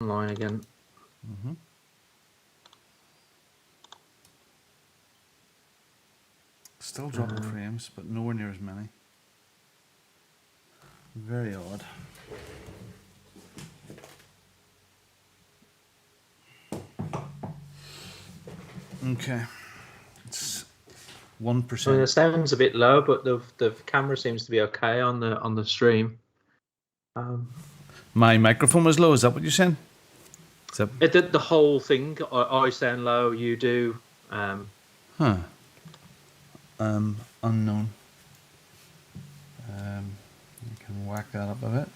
online again. Mm-hmm. Still dropping frames, but nowhere near as many. Very odd. Okay. It's 1%. I mean, the sound's a bit low, but the camera seems to be okay on the stream. My microphone was low. Is that what you're saying? The whole thing. I sound low. You do. Unknown. You can whack that up a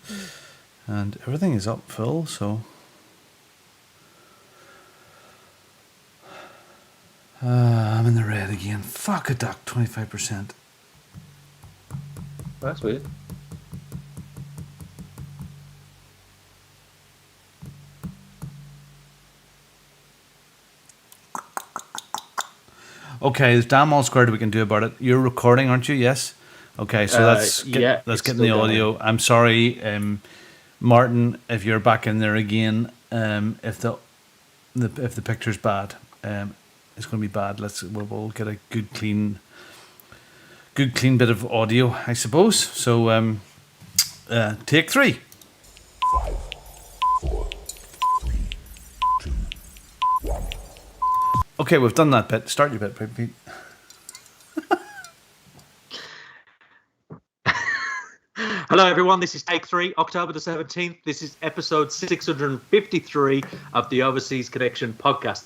bit. And everything is up full, so I'm in the red again. Fuck a duck, 25%. That's weird. Okay, there's damn all squared we can do about it. You're recording, aren't you? Yes. Okay, so let's get in the audio. I'm sorry, Martin, if you're back in there again. If the picture's bad, it's going to be bad. We'll get a good clean bit of audio, I suppose. So take 3. 5, 4, 3, 2, 1. Okay, we've done that bit. Start your bit, Pete. Hello, everyone. This is Take 3, October the 17th. This is episode 653 of the Overseas Connection podcast.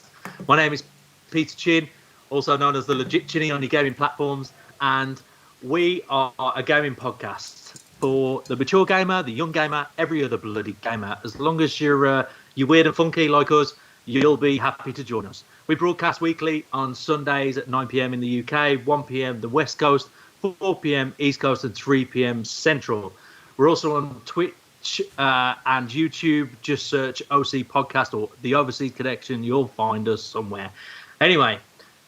My name is Peter Chin, also known as the Legit Chinny on your gaming platforms, and we are a gaming podcast for the mature gamer, the young gamer, every other bloody gamer. As long as you're weird and funky like us, you'll be happy to join us. We broadcast weekly on Sundays at 9 p.m. in the UK, 1 p.m. the West Coast, 4 p.m. East Coast, and 3 p.m. Central. We're also on Twitch and YouTube. Just search OC Podcast or The Overseas Connection. You'll find us somewhere. Anyway,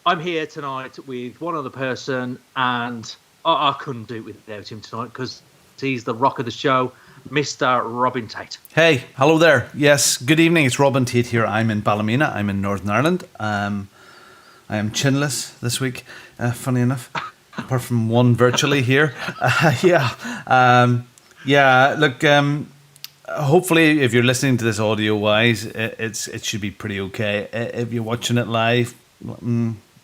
I'm here tonight with one other person, and I couldn't do it without him tonight because he's the rock of the show, Mr. Robin Tate. Hey, hello there. Yes, good evening. It's Robin Tate here. I'm in Ballymena. I'm in Northern Ireland. I am chinless this week, funny enough, apart from one virtually here. Look, hopefully if you're listening to this audio-wise, it should be pretty okay. If you're watching it live,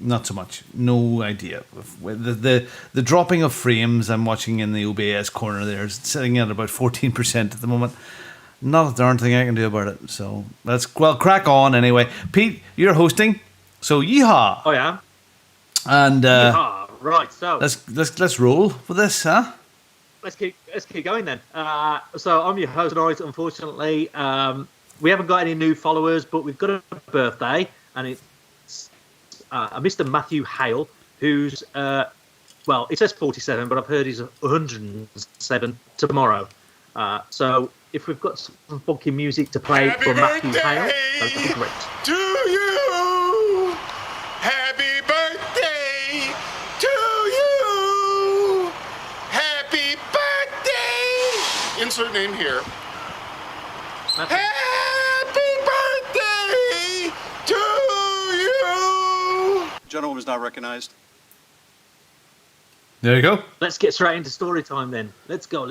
not so much. No idea. The dropping of frames I'm watching in the OBS corner there is sitting at about 14% at the moment. Not a darn thing I can do about it. So crack on anyway. Pete, you're hosting, so yeehaw. I am. And yeehaw. Right, so let's roll with this, huh? Let's keep going then. So I'm your host tonight. Unfortunately, we haven't got any new followers, but we've got a birthday, and it's Mr. Matthew Hale, who's it says 47, but I've heard he's 107 tomorrow. So if we've got some funky music to play for Matthew Hale, that'd be great. To you, happy birthday to you, happy birthday. Insert name here. Matthew. Happy birthday to you. Gentleman was not recognized. There you go. Let's get straight into story time then. Let's go.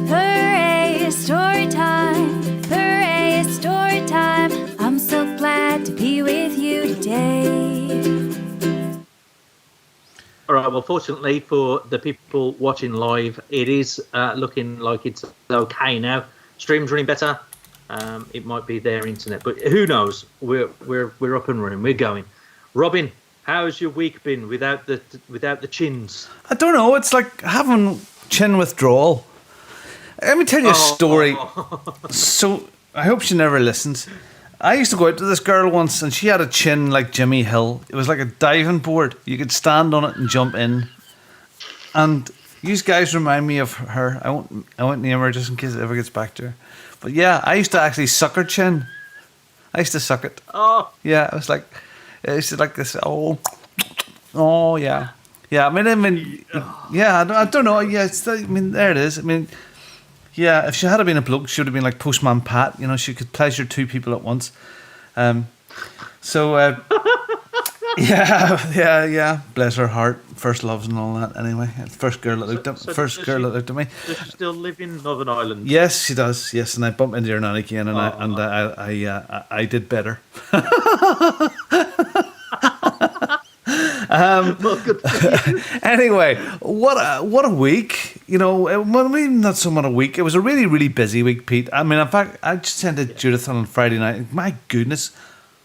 Hooray, it's story time. Hooray, it's story time. I'm so glad to be with you today. All right, well, fortunately for the people watching live, it is looking like it's okay now. Stream's running better. It might be their internet, but who knows? We're up and running. We're going. Robin, how's your week been without the chins? I don't know. It's like having chin withdrawal. Let me tell you a story. So I hope she never listens. I used to go out to this girl once, and she had a chin like Jimmy Hill. It was like a diving board. You could stand on it and jump in. And you guys remind me of her. I won't name her just in case it ever gets back to her. But yeah, I used to actually suck her chin. I used to suck it. Oh, Yeah, it was like this. Oh yeah. Yeah, I don't know. Yeah, there it is. I mean, yeah, if she had been a bloke, she would have been like Postman Pat. You know, she could pleasure two people at once. Yeah. Bless her heart. First loves and all that. Anyway, first girl that looked at me. Does she still live in Northern Ireland? Yes, she does. Yes, and I bumped into her nan again, and I did better. Well, good for you. Anyway, what a week! You know, well, maybe not so much a week. It was a really, really busy week, Pete. I mean, in fact, I just sent it to Judith on Friday night. My goodness,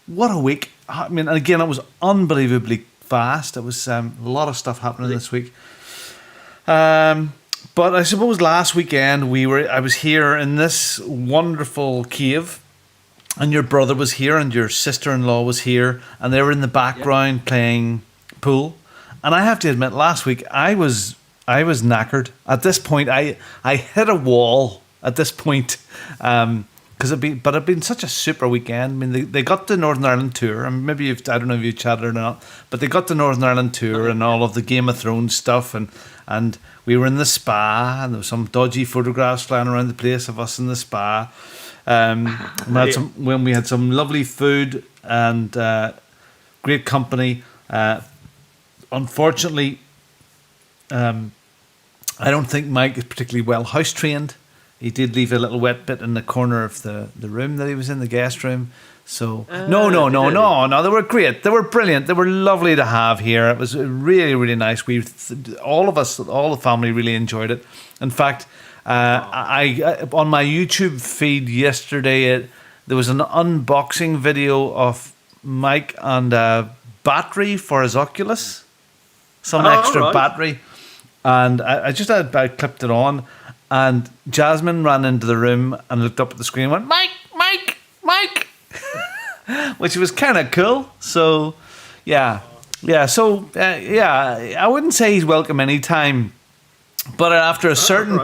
what a week! I mean, and again, it was unbelievably fast. It was a lot of stuff happening this week. But I suppose last weekend I was here in this wonderful cave, and your brother was here, and your sister-in-law was here, and they were in the background playing pool. And I have to admit, last week I was knackered. At this point, I hit a wall. At this point, because it'd been such a super weekend. I mean, they got the Northern Ireland tour, and maybe I don't know if you chatted or not, but they got the Northern Ireland tour and all of the Game of Thrones stuff, and we were in the spa, and there was some dodgy photographs flying around the place of us in the spa. We had some lovely food and great company. Unfortunately, I don't think Mike is particularly well house trained. He did leave a little wet bit in the corner of the room that he was in, the guest room. So no, they were great. They were brilliant. They were lovely to have here. It was really, really nice. All the family really enjoyed it. In fact, I on my YouTube feed yesterday, there was an unboxing video of Mike and a battery for his Oculus, some extra battery, and I clipped it on, and Jasmine ran into the room and looked up at the screen and went, Mike, which was kind of cool. So, yeah. I wouldn't say he's welcome anytime. But after a certain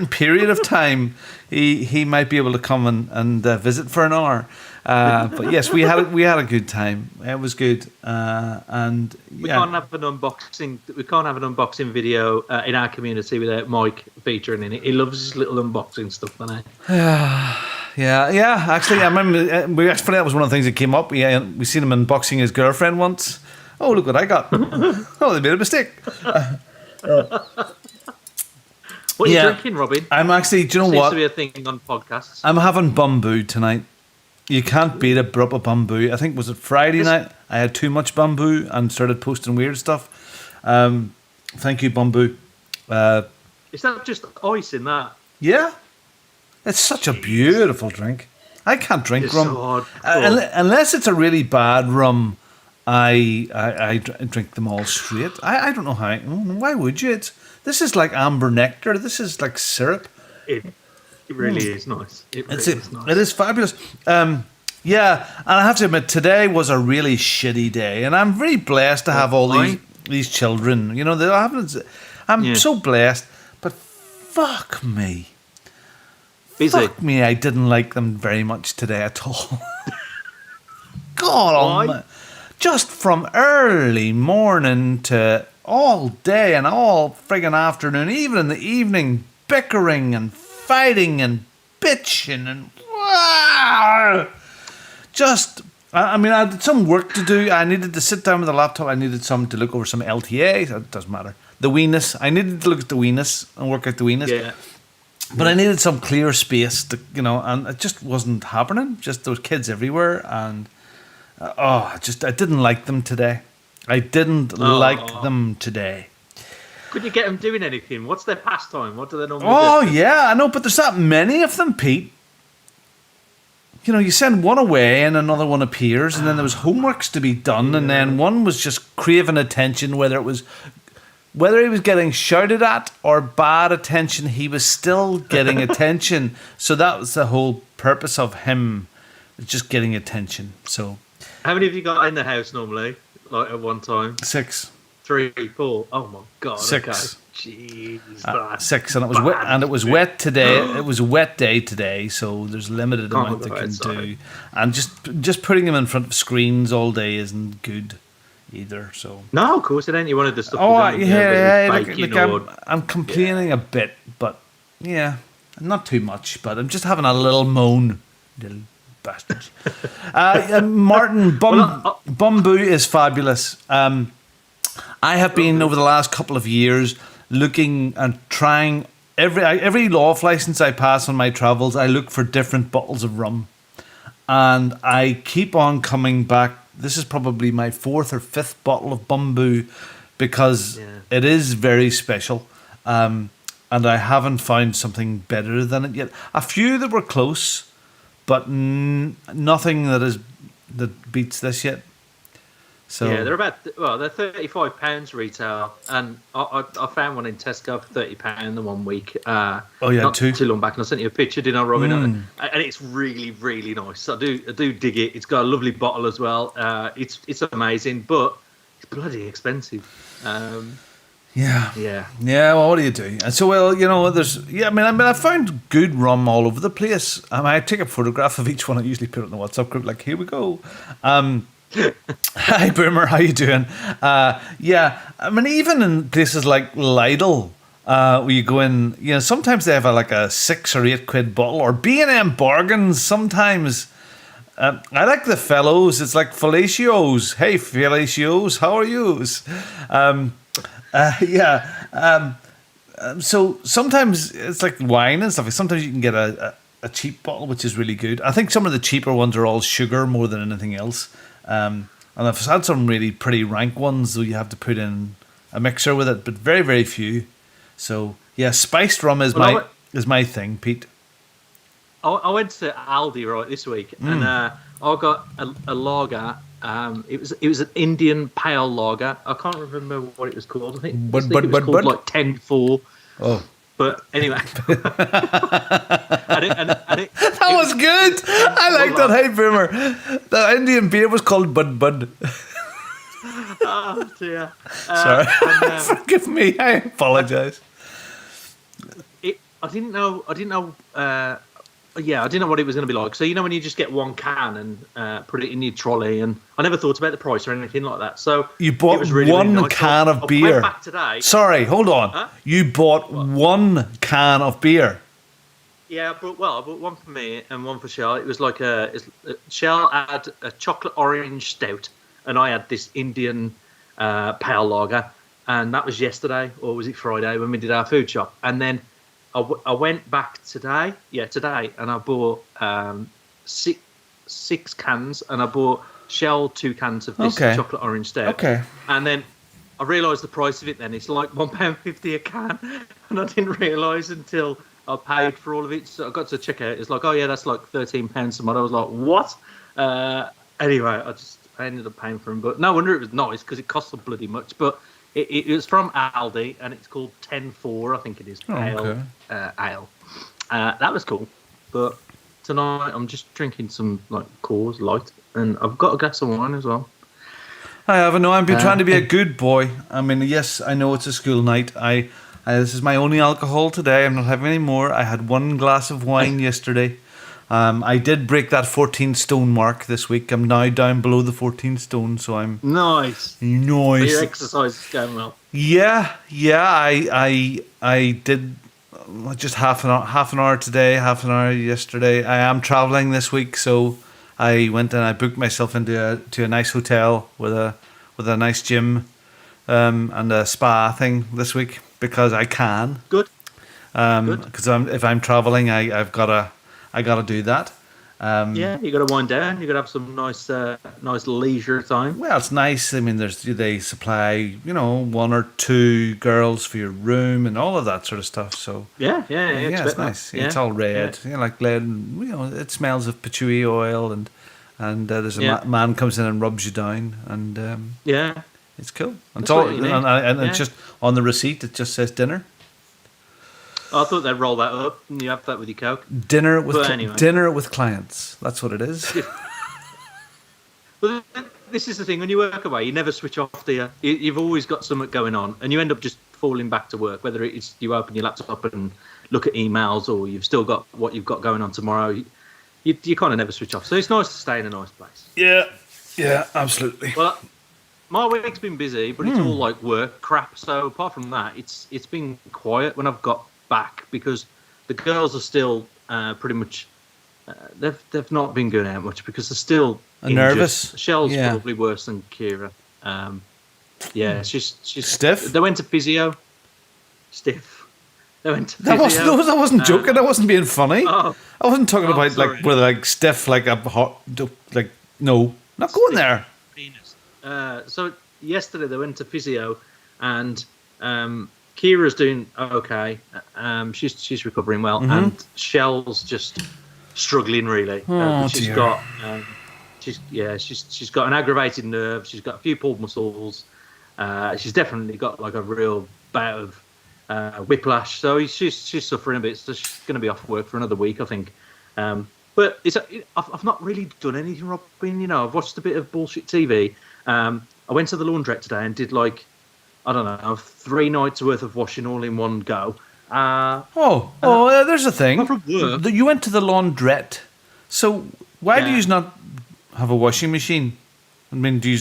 period of time, he might be able to come and visit for an hour. But yes, we had a good time. It was good, and we can't have an unboxing. We can't have an unboxing video in our community without Mike featuring in it. He loves his little unboxing stuff, doesn't he? Yeah. Actually, I remember that was one of the things that came up. We seen him unboxing his girlfriend once. Oh, look what I got! Oh, they made a mistake. What are you drinking, Robin? I'm actually. Do you know Seems what? to be a thing on podcasts. I'm having bamboo tonight. You can't beat a brup of bamboo. I think was it Friday night. I had too much bamboo and started posting weird stuff. Thank you, bamboo. Is that just ice in that? Yeah, it's such a beautiful drink. I can't drink rum so unless it's a really bad rum. I drink them all straight. I don't know how. Why would you? This is like amber nectar. This is like syrup. It really is nice. It really is nice. It is fabulous. Yeah, and I have to admit, today was a really shitty day, and I'm very blessed to have all these children. You know, I'm so blessed, but fuck me. Busy. Fuck me, I didn't like them very much today at all. God, why? Just from early morning to all day and all friggin' afternoon, even in the evening, bickering and fighting and bitching and just. I mean, I had some work to do. I needed to sit down with the laptop. I needed to look over some LTA. It doesn't matter. The weenus. I needed to look at the weenus and work out the weenus. Yeah. But I needed some clear space to, and it just wasn't happening. Just those kids everywhere, and I didn't like them today. I didn't like them today. Could you get them doing anything? What's their pastime? What do they normally do? Oh yeah, I know, but there's not many of them, Pete. You send one away and another one appears, and then there was homeworks to be done, and then one was just craving attention, whether he was getting shouted at or bad attention, he was still getting attention. So that was the whole purpose of him, just getting attention. So, how many have you got in the house normally, like at one time? 6. 3, 4. Oh my god. 6. Okay. Jeez. 6, and it was wet. And it was wet today. It was a wet day today, so there's limited amount they can do. And just putting them in front of screens all day isn't good. either. So No, of course it ain't. You wanted the stuff. oh with them, yeah, whether like, it's bacon like I'm complaining a bit, but yeah, not too much. But I'm just having a little moan, little bastards. Martin Bumbu is fabulous. I have been over the last couple of years looking and trying every law off license I pass on my travels. I look for different bottles of rum, and I keep on coming back. This is probably my 4th or 5th bottle of Bumbu because it is very special, and I haven't found something better than it yet. A few that were close, but nothing that beats this yet. So yeah, they're they're £35 retail, and I found one in Tesco for £30 the 1 week. Not too long back, and I sent you a picture, didn't I, Robin? And it's really, really nice. I do dig it. It's got a lovely bottle as well. It's amazing, but it's bloody expensive. Yeah. Well, what do you do? And so, well, I mean, I found good rum all over the place. I take a photograph of each one. I usually put it in the WhatsApp group. Like, here we go. Hi Boomer, how you doing? I mean, even in places like Lidl, where you go in, sometimes they have a 6 or 8 quid bottle, or B&M bargains sometimes. I like the fellows. It's like fellatios. Hey fellatios, how are yous? So sometimes it's like wine and stuff. Sometimes you can get a cheap bottle, which is really good. I think some of the cheaper ones are all sugar more than anything else. And I've had some really pretty rank ones, though you have to put in a mixer with it, but very, very few. So yeah, spiced rum is my thing, Pete. I went to Aldi this week, and I got a lager. It was an Indian pale lager. I can't remember what it was called. I think it was called like 10-4. Oh. But anyway, that was good. I like that. Hey Boomer, the Indian beer was called Bud. Oh dear. Sorry, forgive me. I apologise. I didn't know. I didn't know what it was going to be like. So when you just get one can and put it in your trolley, and I never thought about the price or anything like that. So you bought one nice. Can of beer. I went back today. Sorry, hold on. Huh? You bought one can of beer. Yeah, I bought one for me and one for Shell. It was like Shell had a chocolate orange stout, and I had this Indian pale lager, and that was yesterday, or was it Friday when we did our food shop, and then. I went back today, and I bought 6 cans, and I bought Shell 2 cans of this chocolate orange stout. Okay. And then I realised the price of it then. It's like £1.50 a can, and I didn't realise until I paid for all of it. So I got to check out. It's like, oh yeah, that's like £13 something. I was like, what? Anyway, I ended up paying for them. But no wonder it was nice, because it cost so bloody much. But it was from Aldi, and it's called 10-4, I think it is. Ale. That was cool. But tonight I'm just drinking some like Coors Light, and I've got a glass of wine as well. I haven't. No, I've been trying to be a good boy. I mean, yes, I know it's a school night. This is my only alcohol today. I'm not having any more. I had 1 glass of wine yesterday. I did break that 14 stone mark this week. I'm now down below the 14 stone, so I'm nice. So your exercise is going well. Yeah. I did just half an hour today, half an hour yesterday. I am traveling this week, so I went and I booked myself into a nice hotel with a nice gym and a spa thing this week because I can. Good. Because if I'm traveling, I gotta do that. You got to wind down. You got to have some nice leisure time. Well, it's nice. I mean, they supply 1 or 2 girls for your room and all of that sort of stuff. So yeah, it's nice. Yeah. It's all red, like lead. It smells of patchouli oil, and there's a man comes in and rubs you down, and it's cool. And it's all, and it's just on the receipt. It just says dinner. I thought they'd roll that up and you have that with your Coke. Dinner with clients. That's what it is. Well, this is the thing. When you work away, you never switch off, do you? You've always got something going on, and you end up just falling back to work, whether it's you open your laptop and look at emails, or you've still got what you've got going on tomorrow. You kind of never switch off. So it's nice to stay in a nice place. Yeah, absolutely. Well, my week's been busy, but it's all like work crap. So apart from that, it's been quiet when I've got back because the girls are still pretty much. They've not been going out much because they're still nervous. Shell's probably worse than Kira. She's stiff. They went to physio. Stiff. They went to That physio. wasn't joking. I wasn't being funny. Oh. I wasn't talking about sorry. like whether like stiff like a hot like no, not going there. Penis. So yesterday they went to physio, and Kira's doing okay. She's recovering well, and Shell's just struggling really. She's dear. got she's got an aggravated nerve. She's got a few pulled muscles. She's definitely got like a real bout of whiplash. So she's suffering a bit. So she's going to be off work for another week, I think. But I've not really done anything, Robin. You know, I've watched a bit of bullshit TV. I went to the laundrette today and did like, I don't know, 3 nights worth of washing all in one go. There's a thing. From work. You went to the laundrette. So why do you not have a washing machine? I mean, do you?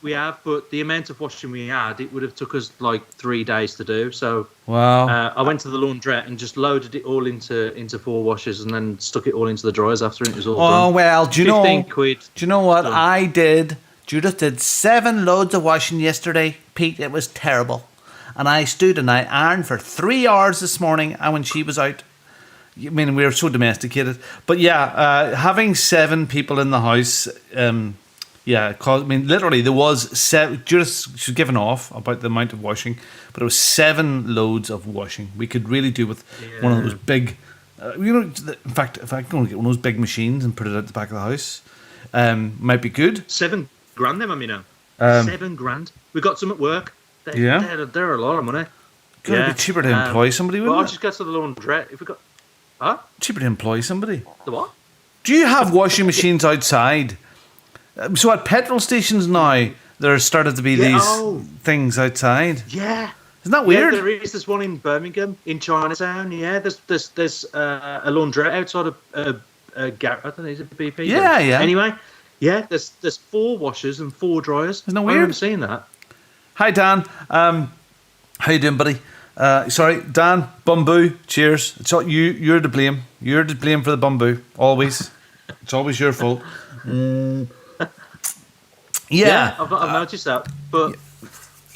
We have, but the amount of washing we had, it would have took us like 3 days to do. So Wow. I went to the laundrette and just loaded it all into 4 washers and then stuck it all into the dryers after it was all done. Oh well, do you know? 15 quid. Do you know what done. I did? Judith did 7 loads of washing yesterday. Pete, it was terrible. And I stood and I ironed for 3 hours this morning. And when she was out, I mean, we were so domesticated. But having 7 people in the house, literally there was 7. Judith, she was given off about the amount of washing, but it was 7 loads of washing. We could really do with one of those big, in fact, if I can get one of those big machines and put it at the back of the house, might be good. $7,000 them, I mean, now. $7,000. We got some at work. They're a lot of money. It'd be cheaper to employ somebody, Well, I'll wouldn't just go to the laundrette. If we got, huh? Cheaper to employ somebody. The what? Do you have washing machines outside? So at petrol stations now, there started to be these things outside. Yeah. Isn't that weird? Yeah, there is. There's one in Birmingham, in Chinatown. Yeah, there's a laundrette outside of a garage. I don't know, is it a BP? Yeah. Anyway, yeah, there's 4 washers and 4 dryers. Isn't that I weird? remember seeing that. Hi, Dan. How you doing, buddy? Sorry, Dan. Bamboo. Cheers. It's all you. You're to blame. You're to blame for the bamboo. Always. It's always your fault. Yeah. I've noticed that, but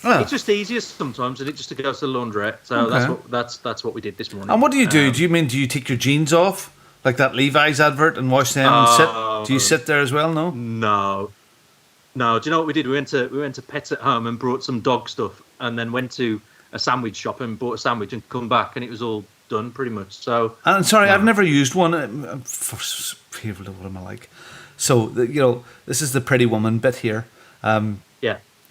it's just easier sometimes, isn't it, just to go to the laundrette. So that's what we did this morning. And what do you do? Do you take your jeans off like that Levi's advert and wash them and sit? Do you sit there as well? No. No. Do you know what we did? We went to Pets at Home and brought some dog stuff, and then went to a sandwich shop and bought a sandwich and come back, and it was all done pretty much. So. And sorry, I've never used one. What am I like? So this is the Pretty Woman bit here.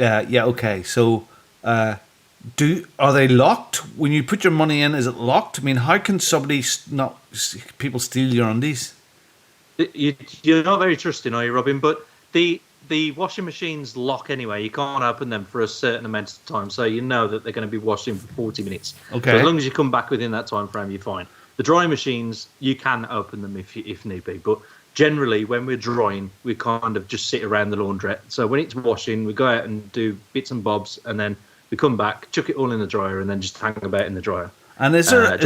Okay. So, are they locked when you put your money in? Is it locked? I mean, how can people steal your undies? You're not very trusting, are you, Robin? But the washing machines lock anyway. You can't open them for a certain amount of time, so you know that they're going to be washing for 40 minutes. Okay. So as long as you come back within that time frame, you're fine. The drying machines, you can open them if need be, but generally when we're drying, we kind of just sit around the laundrette. So when it's washing, we go out and do bits and bobs, and then we come back, chuck it all in the dryer, and then just hang about in the dryer. And is there a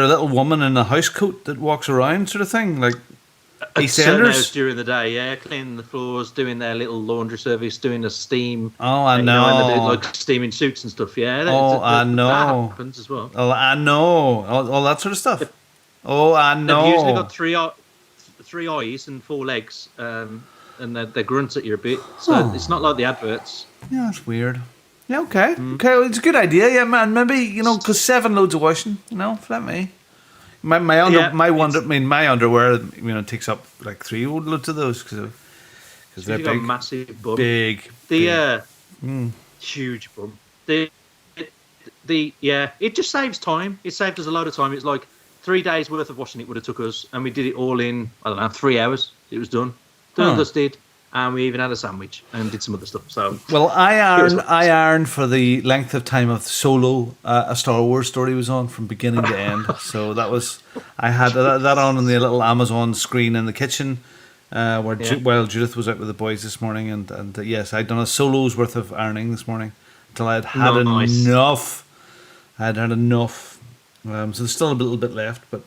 little woman in a house coat that walks around, sort of thing, like certain hours during the day, cleaning the floors, doing their little laundry service, doing the steam. Oh, I know. And they do, like steaming suits and stuff. Yeah. I know. That happens as well. Oh, I know. All that sort of stuff. Oh, I know. They've usually got 3 eyes and 4 legs, and they grunt at you a bit. So it's not like the adverts. Yeah, that's weird. Yeah, okay. Okay, well, it's a good idea. Yeah, man. Maybe, because 7 loads of washing, let me. My underwear, takes up like 3 loads of those because they're big. Got a massive bum. Big. Huge bum. It just saves time. It saved us a load of time. It's like 3 days worth of washing it would have took us, and we did it all in 3 hours. It was done. Done and dusted. And we even had a sandwich and did some other stuff. So, well, I ironed for the length of time of Solo, a Star Wars story was on from beginning to end. So I had that on the little Amazon screen in the kitchen. While Judith was out with the boys this morning, and yes, I'd done a solo's worth of ironing this morning until I'd had Nice. enough. I'd had enough. So there's still a little bit left, but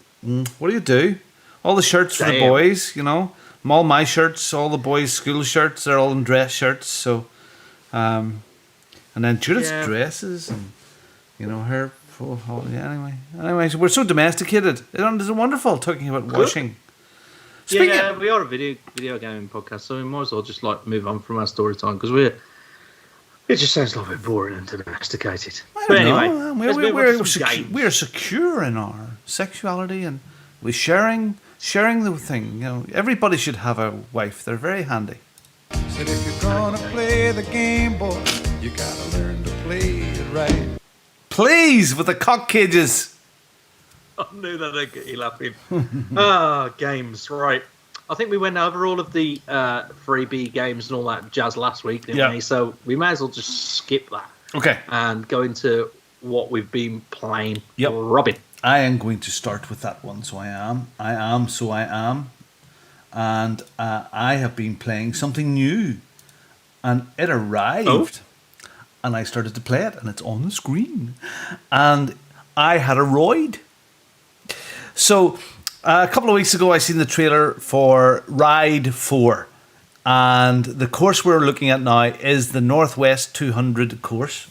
what do you do? All the shirts for the Damn. boys, all my shirts, all the boys' school shirts, they're all in dress shirts. So, and then Judith's dresses, and her. Anyway, so we're so domesticated. It's wonderful talking about washing. Yeah, we are a video gaming podcast, so we might as well just move on from our story time because it just sounds like we're boring and domesticated. But anyway, we're secure in our sexuality and we're sharing the thing. Everybody should have a wife. They're very handy. Said if you're gonna play the game, boy, you gotta learn to play it right. Please, with the cock cages. I knew that'd get you laughing. Games, right. I think we went over all of the freebie games and all that jazz last week, didn't we? So we may as well just skip that. Okay. And go into what we've been playing. Yep. Robin. I am going to start with that one, so I am. And I have been playing something new. And it arrived. And I started to play it, and it's on the screen. And I had a roid. So, a couple of weeks ago, I seen the trailer for Ride 4. And the course we're looking at now is the Northwest 200 course.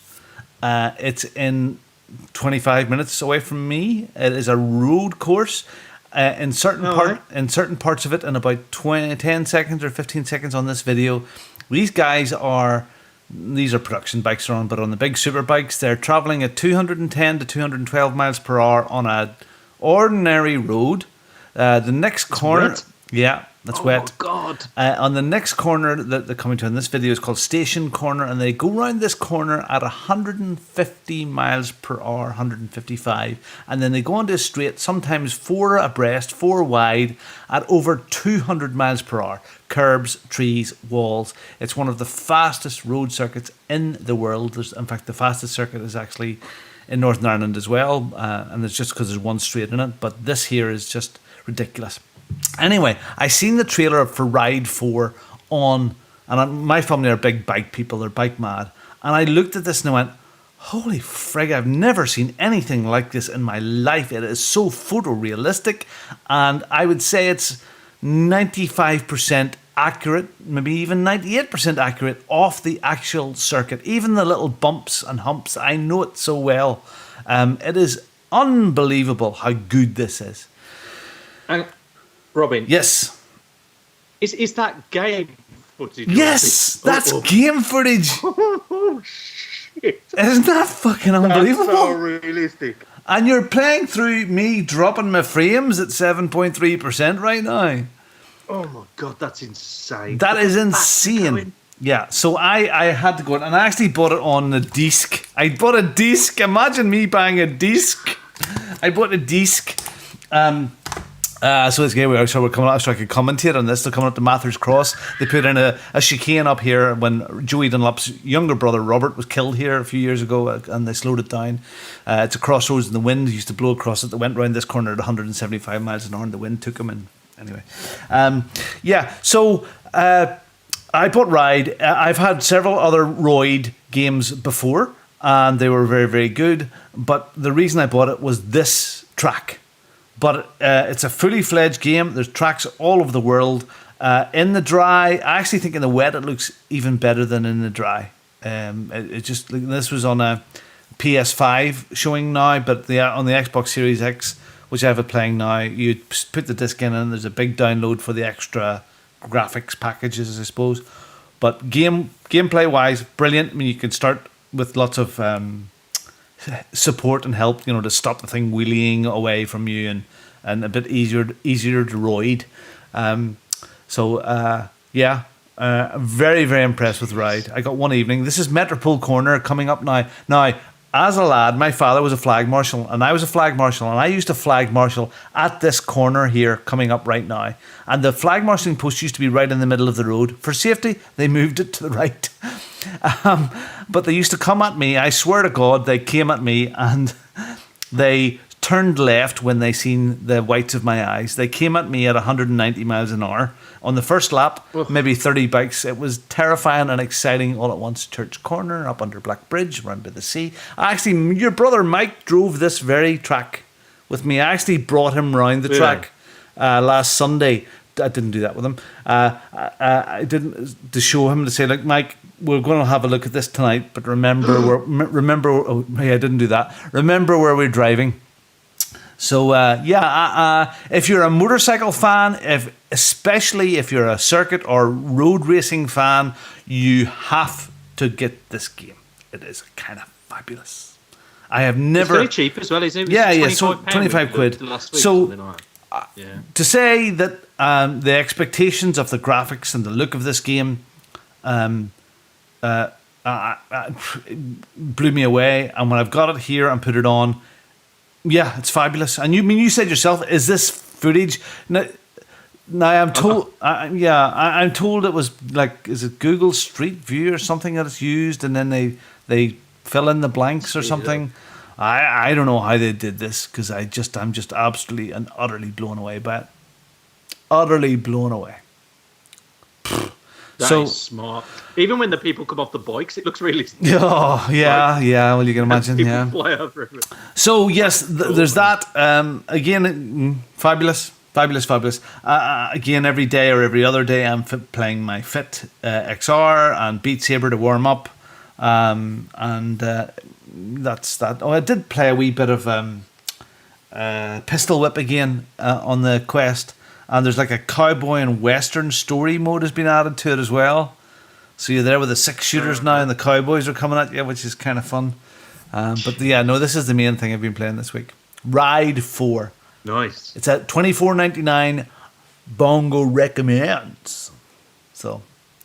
It's in 25 minutes away from me. It is a road course. In certain parts of it, in about 10 seconds or 15 seconds on this video, these are production bikes they're on, but on the big super bikes, they're traveling at 210 to 212 miles per hour on an ordinary road. The next corner, wet. Yeah, that's wet. Oh God! On the next corner that they're coming to in this video is called Station Corner, and they go around this corner at 150 miles per hour, 155, and then they go onto a straight, sometimes 4 abreast, 4 wide, at over 200 miles per hour. Curbs, trees, walls. It's one of the fastest road circuits in the world. In fact, the fastest circuit is actually in Northern Ireland as well, and it's just because there's one straight in it, but this here is just ridiculous. Anyway, I seen the trailer for Ride 4 on, and my family are big bike people, they're bike mad, and I looked at this and I went, holy frig, I've never seen anything like this in my life. It is so photorealistic, and I would say it's 95% accurate, maybe even 98% accurate off the actual circuit. Even the little bumps and humps, I know it so well. It is unbelievable how good this is. Robin. Yes. Is that game footage? Yes, that's game footage. Oh, shit. Isn't that fucking unbelievable? That's so realistic. And you're playing through me dropping my frames at 7.3% right now. Oh my God, that's insane. That is insane. Yeah, so I had to go and I actually bought it on the disc. I bought a disc. Imagine me buying a disc. I bought a disc. So it's we're coming out so I could commentate on this. They're coming up to Mathers Cross. They put in a chicane up here when Joey Dunlop's younger brother Robert was killed here a few years ago, and they slowed it down. It's a crossroads, and the wind used to blow across it. They went round this corner at 175 miles an hour, and the wind took them in. Anyway, So I bought Ride. I've had several other Roid games before, and they were very, very good. But the reason I bought it was this track. But it's a fully fledged game. There's tracks all over the world. In the dry, I actually think in the wet it looks even better than in the dry. This was on a PS5 showing now, but on the Xbox Series X, which I have it playing now, you put the disc in and there's a big download for the extra graphics packages, I suppose. But gameplay wise, brilliant. I mean, you can start with lots of support and help, to stop the thing wheeling away from you, and a bit easier to ride. Very, very impressed with the ride. I got one evening. This is Metropole Corner coming up now. Now, as a lad, my father was a flag marshal, and I was a flag marshal, and I used to flag marshal at this corner here coming up right now. And the flag marshalling post used to be right in the middle of the road. For safety, they moved it to the right. But they used to come at me. I swear to God, they came at me and they turned left when they seen the whites of my eyes. They came at me at 190 miles an hour. On the first lap, maybe 30 bikes. It was terrifying and exciting all at once. Church Corner, up under Black Bridge, round by the sea. Actually, your brother Mike drove this very track with me. I actually brought him round the track last Sunday. I didn't do that with him. I didn't to show him, to say, like, Mike, we're going to have a look at this tonight, but remember, I didn't do that. Remember where we're driving. So if you're a motorcycle fan, especially if you're a circuit or road racing fan, you have to get this game. It is kind of fabulous. I have never. It's very cheap as well, isn't it? Yeah. So 25 quid. So to say that the expectations of the graphics and the look of this game blew me away, and when I've got it here and put it on. Yeah, it's fabulous. And you said yourself, is this footage? Now I'm told, I'm told it was like, is it Google Street View or something that it's used, and then they fill in the blanks or something. I don't know how they did this, because I'm just absolutely and utterly blown away by it. Utterly blown away. That is smart. Even when the people come off the bikes, it looks really. Oh yeah. Well, you can imagine. Yeah. Fly over it. So yes, there's that. Again, fabulous. Again, every day or every other day, I'm playing my Fit XR and Beat Saber to warm up, and that's that. Oh, I did play a wee bit of Pistol Whip again on the Quest. And there's like a cowboy and western story mode has been added to it as well. So you're there with the 6 shooters now, and the cowboys are coming at you, which is kind of fun. This is the main thing I've been playing this week. Ride 4. Nice. It's at $24.99. Bongo recommends. So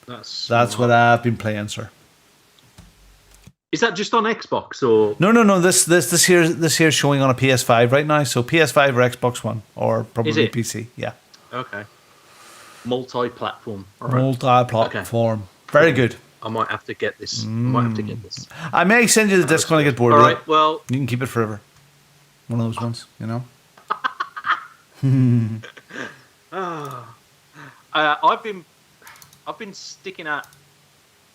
that's what I've been playing, sir. Is that just on Xbox or? No. This here's showing on a PS5 right now. So PS5 or Xbox One or probably PC. Yeah. Okay. Multi-platform. All right. Multi-platform. Okay. Very good. I might have to get this. I may send you the disc when I get bored of it. All right. Well, you can keep it forever. One of those ones, you know. I've been sticking at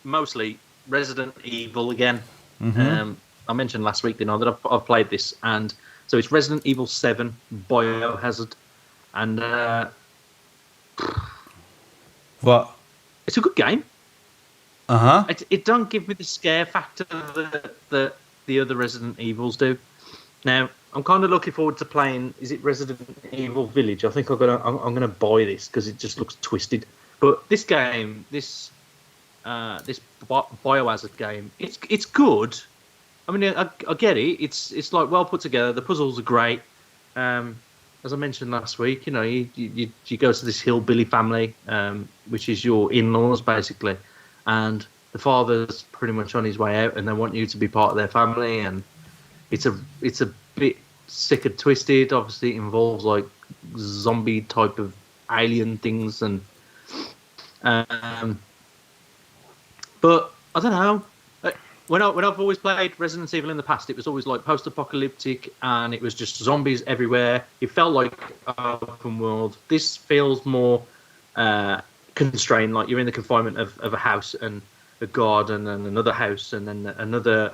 mostly Resident Evil again. Mm-hmm. I mentioned last week, that I've played this, and so it's Resident Evil 7 Biohazard, and what? It's a good game. It don't give me the scare factor that the other Resident Evils do. Now I'm kind of looking forward to playing. Is it Resident Evil Village? I think I'm gonna buy this because it just looks twisted. But this game, this Biohazard game, it's good. I mean, I get it. It's like well put together. The puzzles are great. As I mentioned last week, you go to this hillbilly family, which is your in-laws basically, and the father's pretty much on his way out, and they want you to be part of their family, and it's a bit sick and twisted. Obviously, it involves like zombie type of alien things, and but I don't know. When I've always played Resident Evil in the past, it was always like post-apocalyptic, and it was just zombies everywhere. It felt like open world. This feels more constrained, like you're in the confinement of a house and a garden and another house and then another.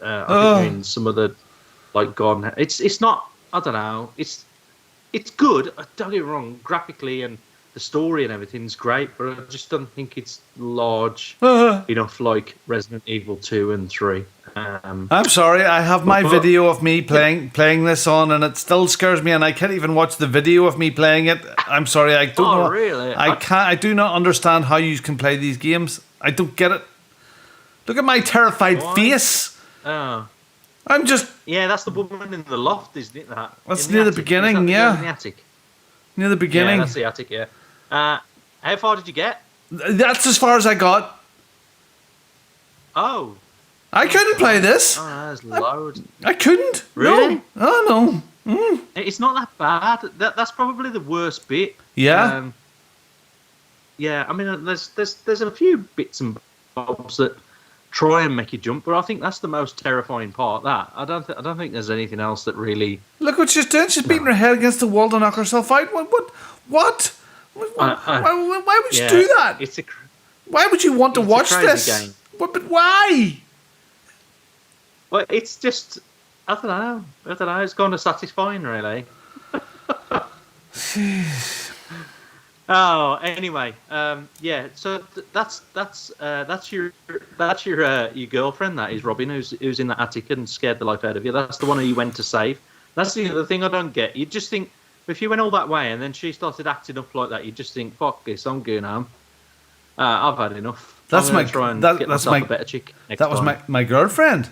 I think you're in some other like garden. It's not. I don't know. It's good. Don't get me wrong. Graphically and the story and everything's great, but I just don't think it's large enough like Resident Evil 2 and 3. I'm sorry, I have my video of me playing this on, and it still scares me, and I can't even watch the video of me playing it. I'm sorry, I don't know. Really? I do not understand how you can play these games. I don't get it. Look at my terrified face. Oh. I'm just... Yeah, that's the woman in the loft, isn't it? That's near the beginning, yeah. In the attic? Near the beginning. Yeah, that's the attic, yeah. How far did you get? That's as far as I got. Oh. I couldn't play this. Oh, that's loud. I couldn't. Really? No. Oh, no. It's not that bad. That's probably the worst bit. Yeah. Yeah, I mean, there's a few bits and bobs that try and make you jump. But I think that's the most terrifying part. That I don't think there's anything else that really. Look what she's doing. She's beating her head against the wall to knock herself out. What? Why would you do that? Why would you want to watch this? Game. But why? Well, it's just I don't know. It's kind of satisfying, really. Oh, anyway, yeah. So that's your girlfriend. That is Robin, who's in the attic and scared the life out of you. That's the one who you went to save. That's the other thing I don't get. You just think if you went all that way and then she started acting up like that, you just think, "Fuck this, I'm going home. I've had enough." That's get myself a better chick. That was my girlfriend.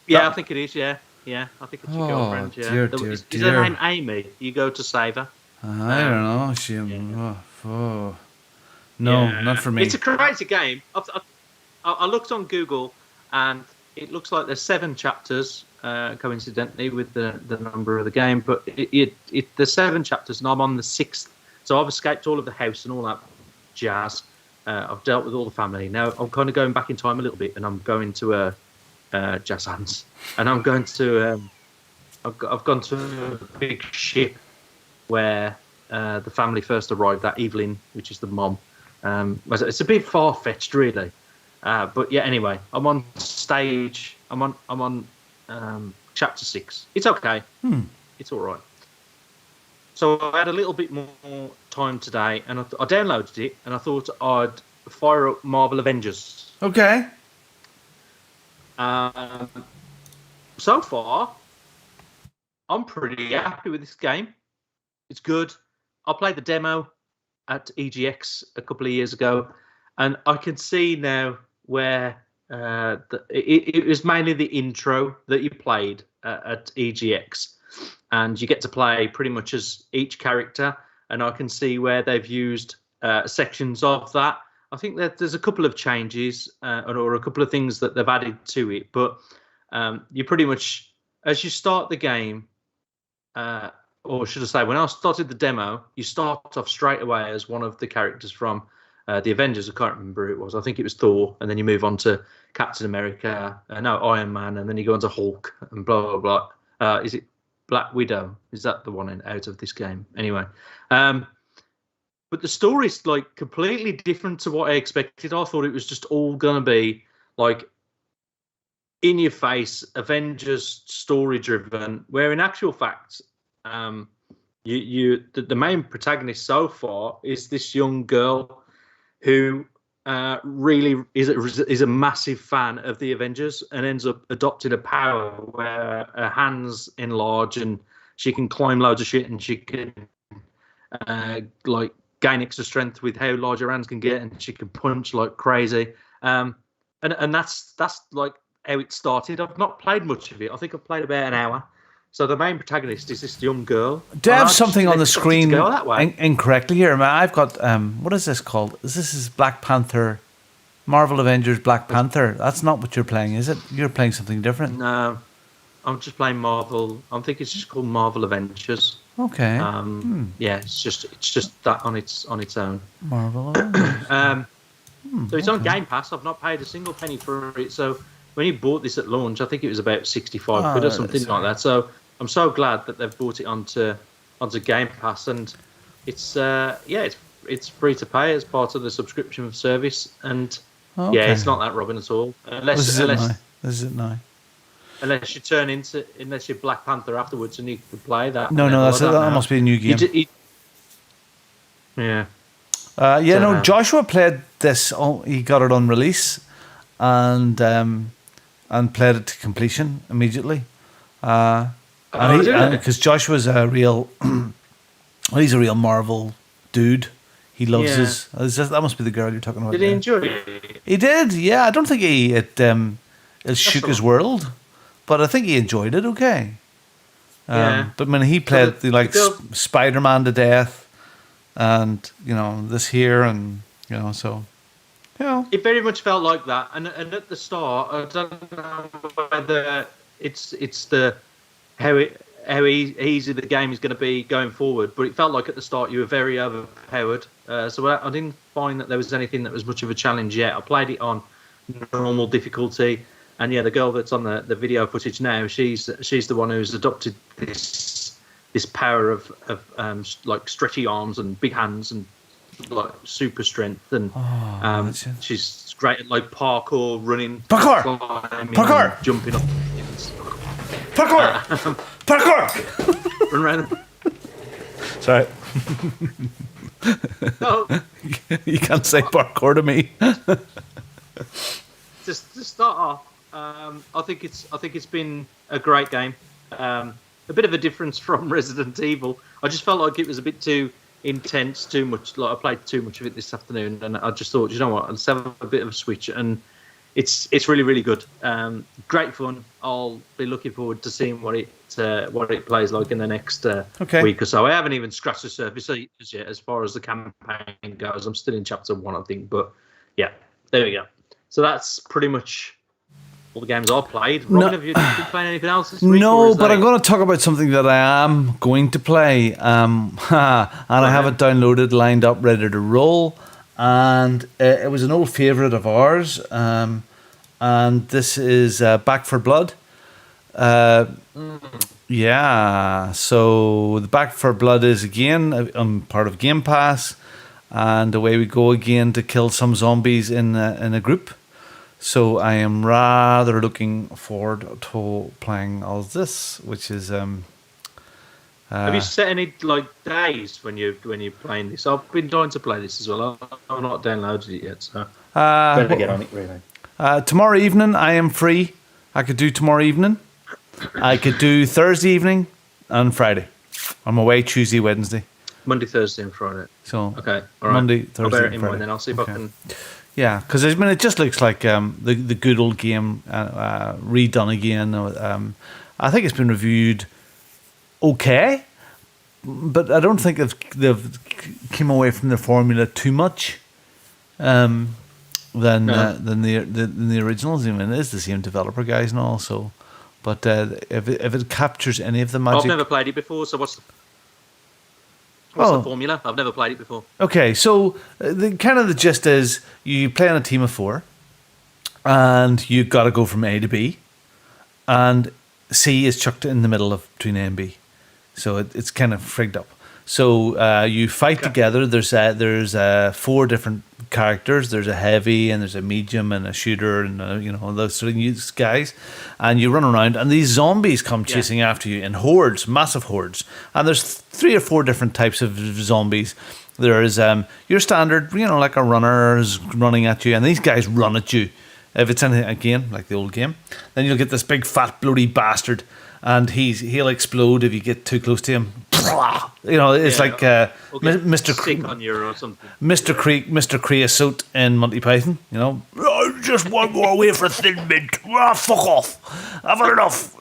Yeah, I think it is. Yeah, I think it's your girlfriend. Yeah, dear. Is her name Amy? You go to save her. I don't know. No, not for me. It's a crazy game. I looked on Google, and it looks like there's 7 chapters, coincidentally, with the number of the game. But there's 7 chapters, and I'm on the 6th. So I've escaped all of the house and all that jazz. I've dealt with all the family. Now I'm kind of going back in time a little bit, and I'm going to jazz hands, and I'm going to. I've gone to a big ship where the family first arrived, that Evelyn, which is the mom. It's a bit far-fetched, really. But yeah, anyway, I'm on stage. I'm on chapter 6. It's okay. It's all right. So I had a little bit more time today, and I downloaded it, and I thought I'd fire up Marvel Avengers. Okay. So far, I'm pretty happy with this game. It's good. I played the demo at EGX a couple of years ago, and I can see now where it was mainly the intro that you played at EGX, and you get to play pretty much as each character, and I can see where they've used sections of that. I think that there's a couple of changes or a couple of things that they've added to it, but you pretty much, as you start the game, or should I say, when I started the demo, you start off straight away as one of the characters from the Avengers. I can't remember who it was. I think it was Thor, and then you move on to Captain America, Iron Man, and then you go on to Hulk and blah, blah, blah. Is it Black Widow? Is that the one out of this game? Anyway. But the story's like completely different to what I expected. I thought it was just all going to be like in your face, Avengers story driven, where in actual fact, the main protagonist so far is this young girl who really is a massive fan of the Avengers and ends up adopting a power where her hands enlarge and she can climb loads of shit and she can like gain extra strength with how large her hands can get, and she can punch like crazy. And that's like how it started. I've not played much of it. I think I've played about an hour. So the main protagonist is this young girl. Do I have something on the screen incorrectly here? I've got what is this called? This is Black Panther, Marvel Avengers Black Panther. That's not what you're playing, is it? You're playing something different. No, I'm just playing Marvel. I think it's just called Marvel Avengers. Okay. Yeah, it's just that on its own. Marvel Avengers. So it's on Game Pass. I've not paid a single penny for it. So when you bought this at launch, I think it was about 65 quid or something like that. So I'm so glad that they've brought it onto Game Pass, and it's it's free to pay as part of the subscription service. And yeah, it's not that Robin at all. Unless you turn into unless you're Black Panther afterwards and you can play that. No, that must be a new game. Yeah. Joshua played this. He got it on release, and played it to completion immediately. Because Joshua's a real, he's a real Marvel dude. He loves his. That must be the girl you're talking about. Did he enjoy it? He did. Yeah, I don't think it shook his world, but I think he enjoyed it. Okay. But when he played Spider-Man to death, and this here, and so. Yeah. It very much felt like that, and at the start, I don't know whether it's the how easy the game is going to be going forward, but it felt like at the start you were very overpowered. So I didn't find that there was anything that was much of a challenge yet. I played it on normal difficulty. And yeah, the girl that's on the video footage now, she's the one who's adopted this power of like stretchy arms and big hands and like super strength, and she's great at like parkour, running, parkour, jumping up, parkour. Run around. Sorry. No. You can't say parkour to me. Just to start off, I think it's been a great game. A bit of a difference from Resident Evil. I just felt like it was a bit too intense, too much. Like I played too much of it this afternoon, and I just thought, you know what, let's have a bit of a switch. And it's really, really good. Great fun. I'll be looking forward to seeing what it plays like in the next week or so. I haven't even scratched the surface yet as far as the campaign goes. I'm still in chapter 1, I think. But yeah, there we go. So that's pretty much all the games I've played. Robin, have you been playing anything else this week? No, but I'm going to talk about something that I am going to play. And I have it downloaded, lined up, ready to roll. And it was an old favourite of ours. And this is Back 4 Blood. Yeah, so the Back 4 Blood is again part of Game Pass. And away we go again to kill some zombies in a group. So I am rather looking forward to playing all this, which is. Have you set any like days when you're playing this? I've been dying to play this as well. I've not downloaded it yet, so better get on it really. Tomorrow evening I am free. I could do tomorrow evening. I could do Thursday evening and Friday. I'm away Tuesday, Wednesday. Monday, Thursday, and Friday. So okay, all right. Monday, Thursday, I'll bear it and in Friday. mind then. I'll see if I can. Yeah, because I mean, it just looks like the good old game redone again. I think it's been reviewed okay, but I don't think they've came away from the formula too much than the originals. I mean, it is the same developer guys and all. So, but if it captures any of the magic, I've never played it before. So what's the formula? I've never played it before. Okay, so the gist is you play on a team of 4, and you've got to go from A to B, and C is chucked in the middle of between A and B, so it's kind of frigged up. So you fight together. There's 4 different characters. There's a heavy, and there's a medium, and a shooter, and those sort of guys. And you run around, and these zombies come chasing after you in hordes, massive hordes. And there's 3 or 4 different types of zombies. There is your standard, like a runner is running at you, and these guys run at you. If it's anything again like the old game, then you'll get this big fat bloody bastard, and he'll explode if you get too close to him. It's like Mr. on you or something. Mr. Creosote in Monty Python. Just one more way for Thin Mint. Fuck off! I've had enough.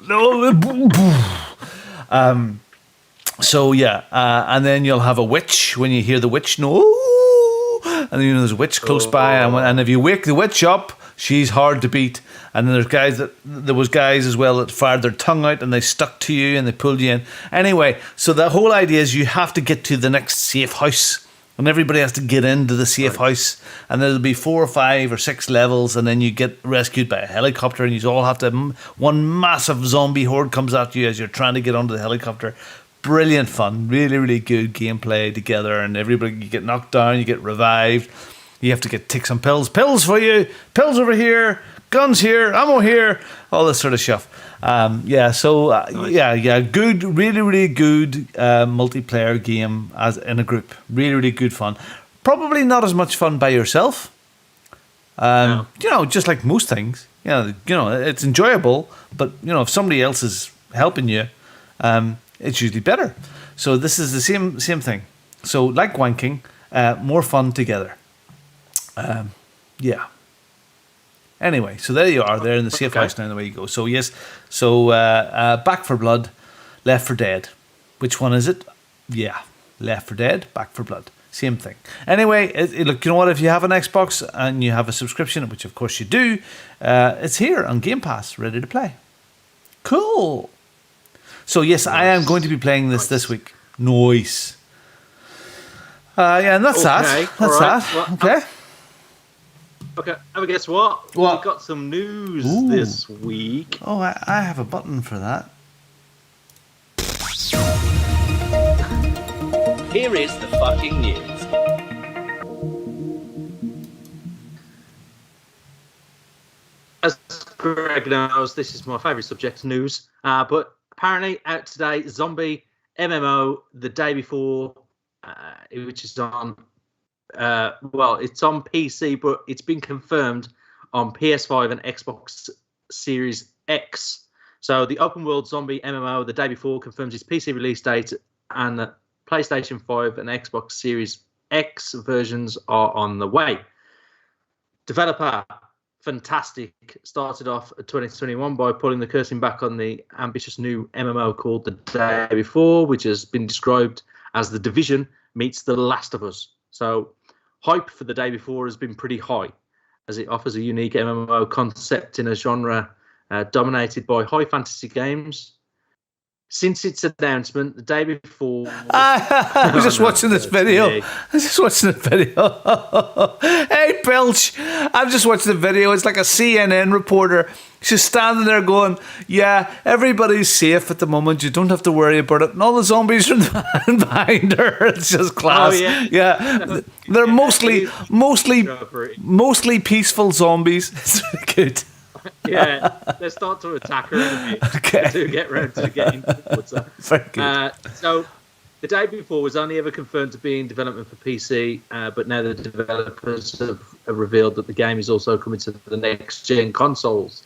And then you'll have a witch when you hear the witch. No, and then there's a witch close by, and if you wake the witch up, she's hard to beat. And then there was guys as well that fired their tongue out and they stuck to you and they pulled you in. Anyway, so the whole idea is you have to get to the next safe house. And everybody has to get into the safe house. And there'll be 4 or 5 or 6 levels, and then you get rescued by a helicopter, and you all have to. One massive zombie horde comes at you as you're trying to get onto the helicopter. Brilliant fun. Really, really good gameplay together. And everybody, you get knocked down, you get revived. You have to take some pills. Pills for you. Pills over here. Guns here. Ammo here. All this sort of stuff. Nice. Good, really, really good multiplayer game as in a group. Really, really good fun. Probably not as much fun by yourself. No. Just like most things. It's enjoyable, but if somebody else is helping you, it's usually better. So this is the same thing. So like wanking, more fun together. Anyway, so there you are. There in the safe house now. The way you go. So yes. So Back 4 Blood, Left 4 Dead. Which one is it? Yeah, Left 4 Dead, Back 4 Blood. Same thing. Anyway, look. You know what? If you have an Xbox and you have a subscription, which of course you do, it's here on Game Pass, ready to play. Cool. So yes, I am going to be playing this week. Nice. And that's that. That's right. that. Well, okay. Okay, and guess what? What? We've got some news Ooh. this week. Oh, I have a button for that. Here is the fucking news. As Greg knows, this is my favourite subject, news. But apparently, out today, Zombie MMO the day before, which is on. It's on PC, but it's been confirmed on PS5 and Xbox Series X. So the open world Zombie MMO the day before confirms its PC release date, and the PlayStation 5 and Xbox Series X versions are on the way. Developer Fantastic started off 2021 by pulling the curtain back on the ambitious new MMO called The Day Before, which has been described as The Division meets The Last of Us. So hype for The Day Before has been pretty high, as it offers a unique MMO concept in a genre dominated by high fantasy games. Since its announcement, The Day Before... I was just watching this video. Yeah. I was just watching the video. Hey, Pilch. I'm just watching the video. It's like a CNN reporter. She's standing there going, yeah, everybody's safe at the moment. You don't have to worry about it. And all the zombies are behind her. It's just class. Oh, yeah. They're mostly peaceful zombies. It's really good. Yeah, they start to attack her in a bit. Okay. To get round to getting towards her. Very good. So The Day Before was only ever confirmed to be in development for PC, but now the developers have revealed that the game is also coming to the next-gen consoles.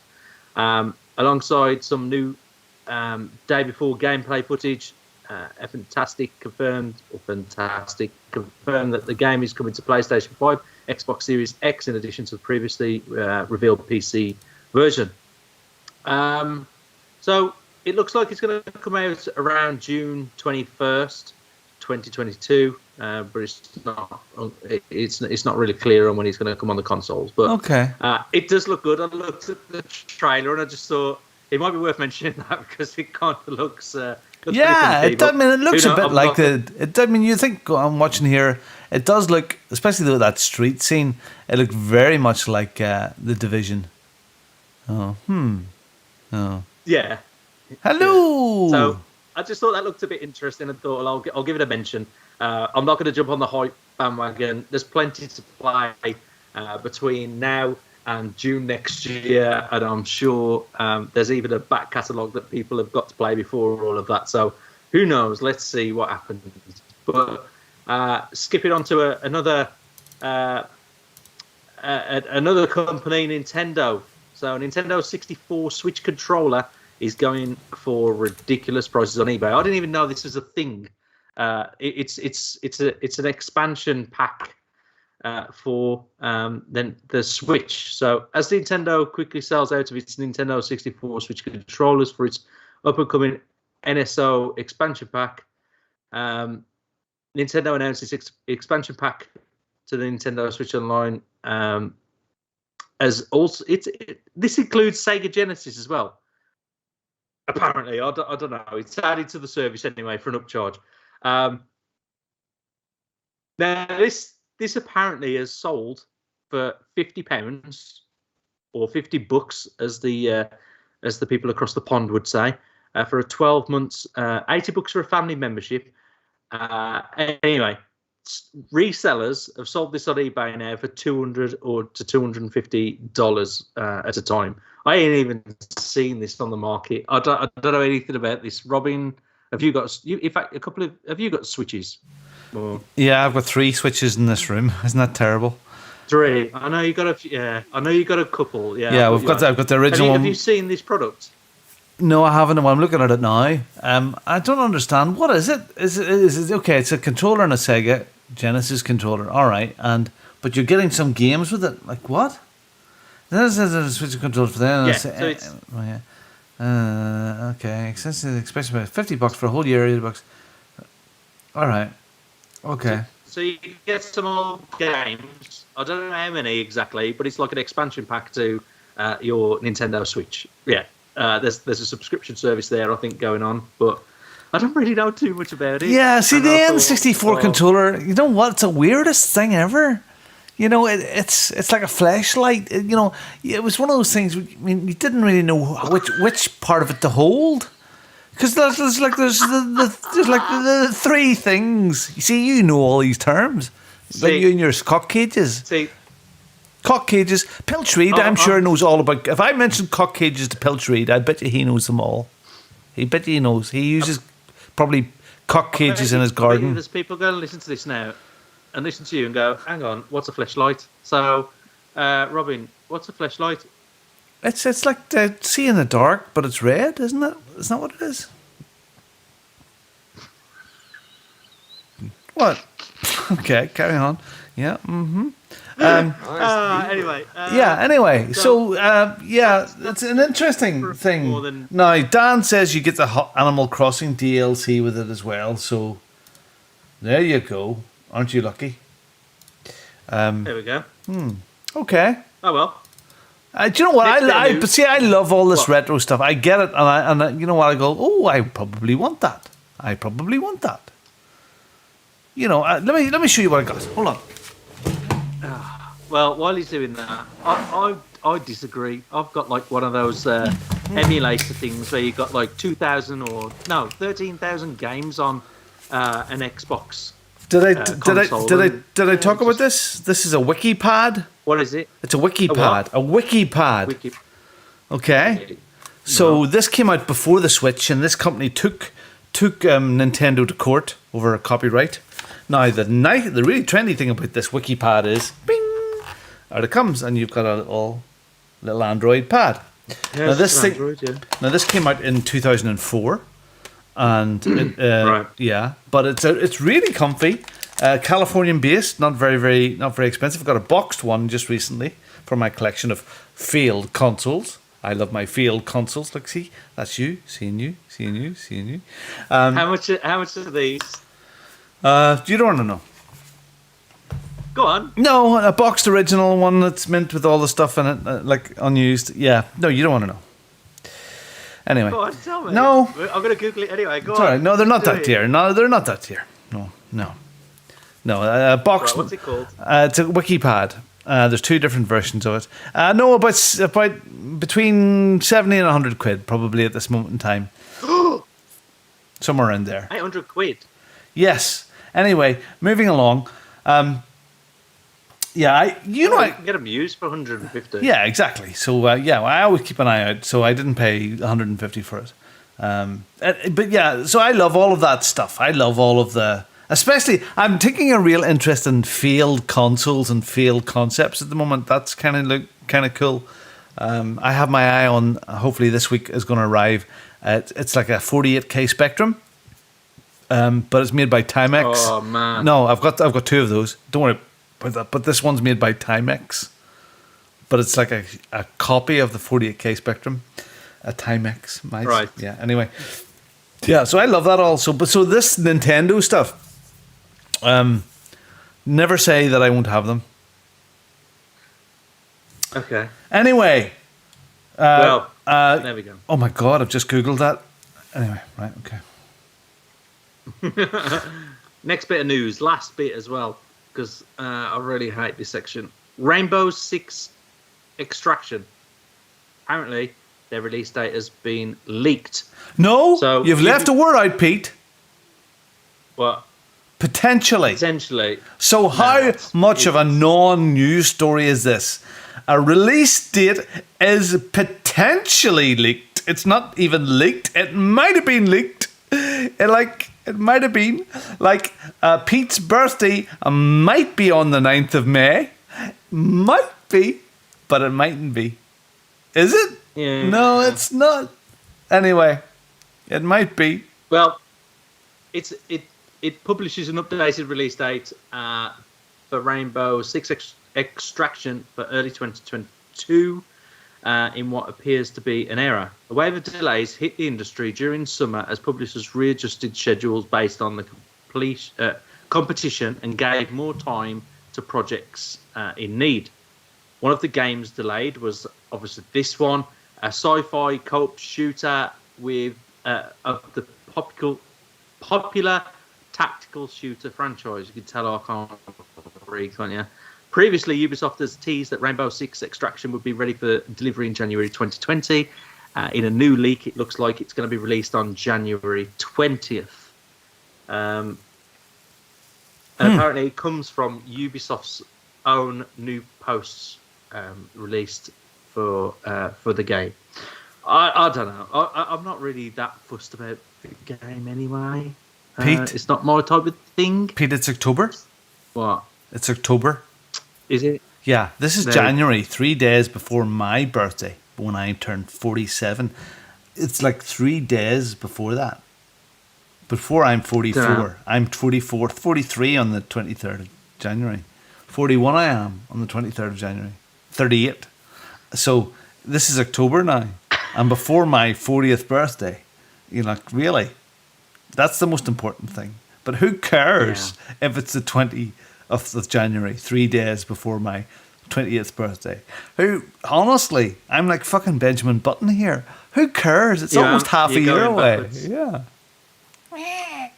Alongside some new Day Before gameplay footage, Fantastic confirmed that the game is coming to PlayStation 5, Xbox Series X, in addition to the previously revealed PC version. So it looks like it's going to come out around June 21st, 2022, but it's not really clear on when it's going to come on the consoles. But Okay. It does look good. I looked at the trailer and I just thought it might be worth mentioning that because it kind of looks. Yeah, pretty funky, it looks who a bit knows, like you think I'm watching here, it does look, especially with that street scene, it looked very much like The Division. Oh. Yeah. Hello. So I just thought that looked a bit interesting and thought, well, I'll give it a mention. I'm not going to jump on the hype bandwagon. There's plenty to play between now and June next year, and I'm sure there's even a back catalogue that people have got to play before all of that. So who knows? Let's see what happens. But skipping on to another company, Nintendo. So Nintendo 64 Switch controller is going for ridiculous prices on eBay. I didn't even know this was a thing. It's an expansion pack for then the Switch. So as Nintendo quickly sells out of its Nintendo 64 Switch controllers for its up-and-coming NSO expansion pack, Nintendo announced its expansion pack to the Nintendo Switch Online. As also, this includes Sega Genesis as well. Apparently, I don't know. It's added to the service anyway for an upcharge. Now this apparently has sold for £50 or $50 as the people across the pond would say, for a 12 months, $80 for a family membership. Anyway, resellers have sold this on eBay now for $200 or to $250 at a time. I ain't even seen this on the market. I don't know anything about this. Robin, have you got? In fact, have you got Switches? Or? Yeah, I've got 3 Switches in this room. Isn't that terrible? 3. I know you got a. Yeah, I know you got a couple. Yeah. Yeah, I've got the original one. Have you seen this product? No, I haven't. I'm looking at it now. I don't understand. What is it? Is it okay? It's a controller and a Sega Genesis controller. All right, but you're getting some games with it. Like what? This is a Switch controller for them. Yeah, so it's okay. Expensive about $50 for a whole year. $80. All right. Okay. So you get some old games. I don't know how many exactly, but it's like an expansion pack to your Nintendo Switch. Yeah. There's a subscription service there, I think, going on, but I don't really know too much about it. Yeah, see, and the N64 controller, you know what? It's the weirdest thing ever. You know, it's like a flashlight. You know, it was one of those things. I mean, you didn't really know which part of it to hold, because there's the three things. You see, you know all these terms. Like you and your cock cages. See, cock cages. Pilch Reed, I'm sure knows all about. If I mention cock cages to Pilch Reed, I bet you he knows them all. He bet you he knows. He uses probably cock cages in his garden. There's people going to listen to this now and listen to you and go, hang on, what's a fleshlight? So, Robin, what's a fleshlight? It's like the see in the dark, but it's red, isn't it? Isn't that what it is? What? Okay, carry on. Yeah. Mm-hmm. Anyway. Anyway. So, it's an interesting thing. Now, Dan says you get the Animal Crossing DLC with it as well. So, there you go. Aren't you lucky? There we go. Okay. Oh, well. Do you know what? I love all this retro stuff. I get it. And I, you know what? I go, oh, I probably want that. You know, let me show you what I got. Hold on. Well, while he's doing that, I disagree. I've got like one of those emulator things where you got like 13,000 games on an Xbox. Did I talk about just, this? This is a wiki pad. What is it? It's a wiki pad. A wiki pad. Okay. So this came out before the Switch, and this company took Nintendo to court over a copyright. Now the really trendy thing about this wiki pad is, bing, out it comes, and you've got a little Android pad. Yeah, now this came out in 2004. And right. But it's really comfy, Californian based, not very expensive. I've got a boxed one just recently for my collection of field consoles. I love my field consoles. Look, see, that's you, seeing you. How much are these? You don't want to know. Go on. No, a boxed original one that's mint with all the stuff in it, like unused. Yeah, no, you don't want to know. Anyway. Go on, tell me. No. I'm going to Google it anyway. Go on. Sorry, no, they're not that tier. No, they're not that tier. No. Boxed. Right, what's it called? It's a wiki pad. There's two different versions of it. No, about between 70 and 100 quid, probably at this moment in time. Somewhere around there. 800 quid? Yes. Anyway, moving along. I can get them used for 150. Yeah, exactly. So I always keep an eye out. So I didn't pay 150 for it. But yeah, so I love all of that stuff. I love all of especially I'm taking a real interest in field consoles and field concepts at the moment. That's kind of cool. I have my eye on. Hopefully this week is going to arrive. It's like a 48K Spectrum. But it's made by Timex. Oh man! No, I've got two of those. Don't worry. But this one's made by Timex. But it's like a copy of the 48K Spectrum. A Timex. Right. Yeah, anyway. Yeah, so I love that also. But so this Nintendo stuff, never say that I won't have them. Okay. Anyway. There we go. Oh my God, I've just Googled that. Anyway, right, okay. Next bit of news, last bit as well. Because I really hate this section. Rainbow Six Extraction. Apparently, their release date has been leaked. No, so you've left a word out, Pete. What? Potentially. So how much of a non-news story is this? A release date is potentially leaked. It's not even leaked. It might have been leaked. It might have been. Pete's birthday might be on the 9th of May. Might be, but it mightn't be. Is it? Yeah. No, it's not. Anyway, it might be. Well, it publishes an updated release date for Rainbow Six Extraction for early 2022 in what appears to be an error. A wave of delays hit the industry during summer as publishers readjusted schedules based on the competition and gave more time to projects in need. One of the games delayed was obviously this one, a sci-fi co-op shooter with of the popular tactical shooter franchise. You can tell I can't read, can't you? Previously, Ubisoft has teased that Rainbow Six Extraction would be ready for delivery in January 2020. In a new leak, it looks like it's going to be released on January 20th. And apparently it comes from Ubisoft's own new posts released for the game. I don't know. I'm not really that fussed about the game anyway. Pete? It's not my type of thing. Pete, it's October. What? It's October. Is it? Yeah, this is No. January, 3 days before my birthday, when I turned 47. It's like 3 days before that. Before I'm 44. Damn. I'm 44, 43 on the 23rd of January. 41 I am on the 23rd of January. 38. So this is October now. And before my 40th birthday. You're like, really? That's the most important thing. But who cares if it's the 20th of January, 3 days before my 20th birthday? Who, honestly, I'm like fucking Benjamin Button here. Who cares? It's almost half a you're year going away. backwards. Yeah.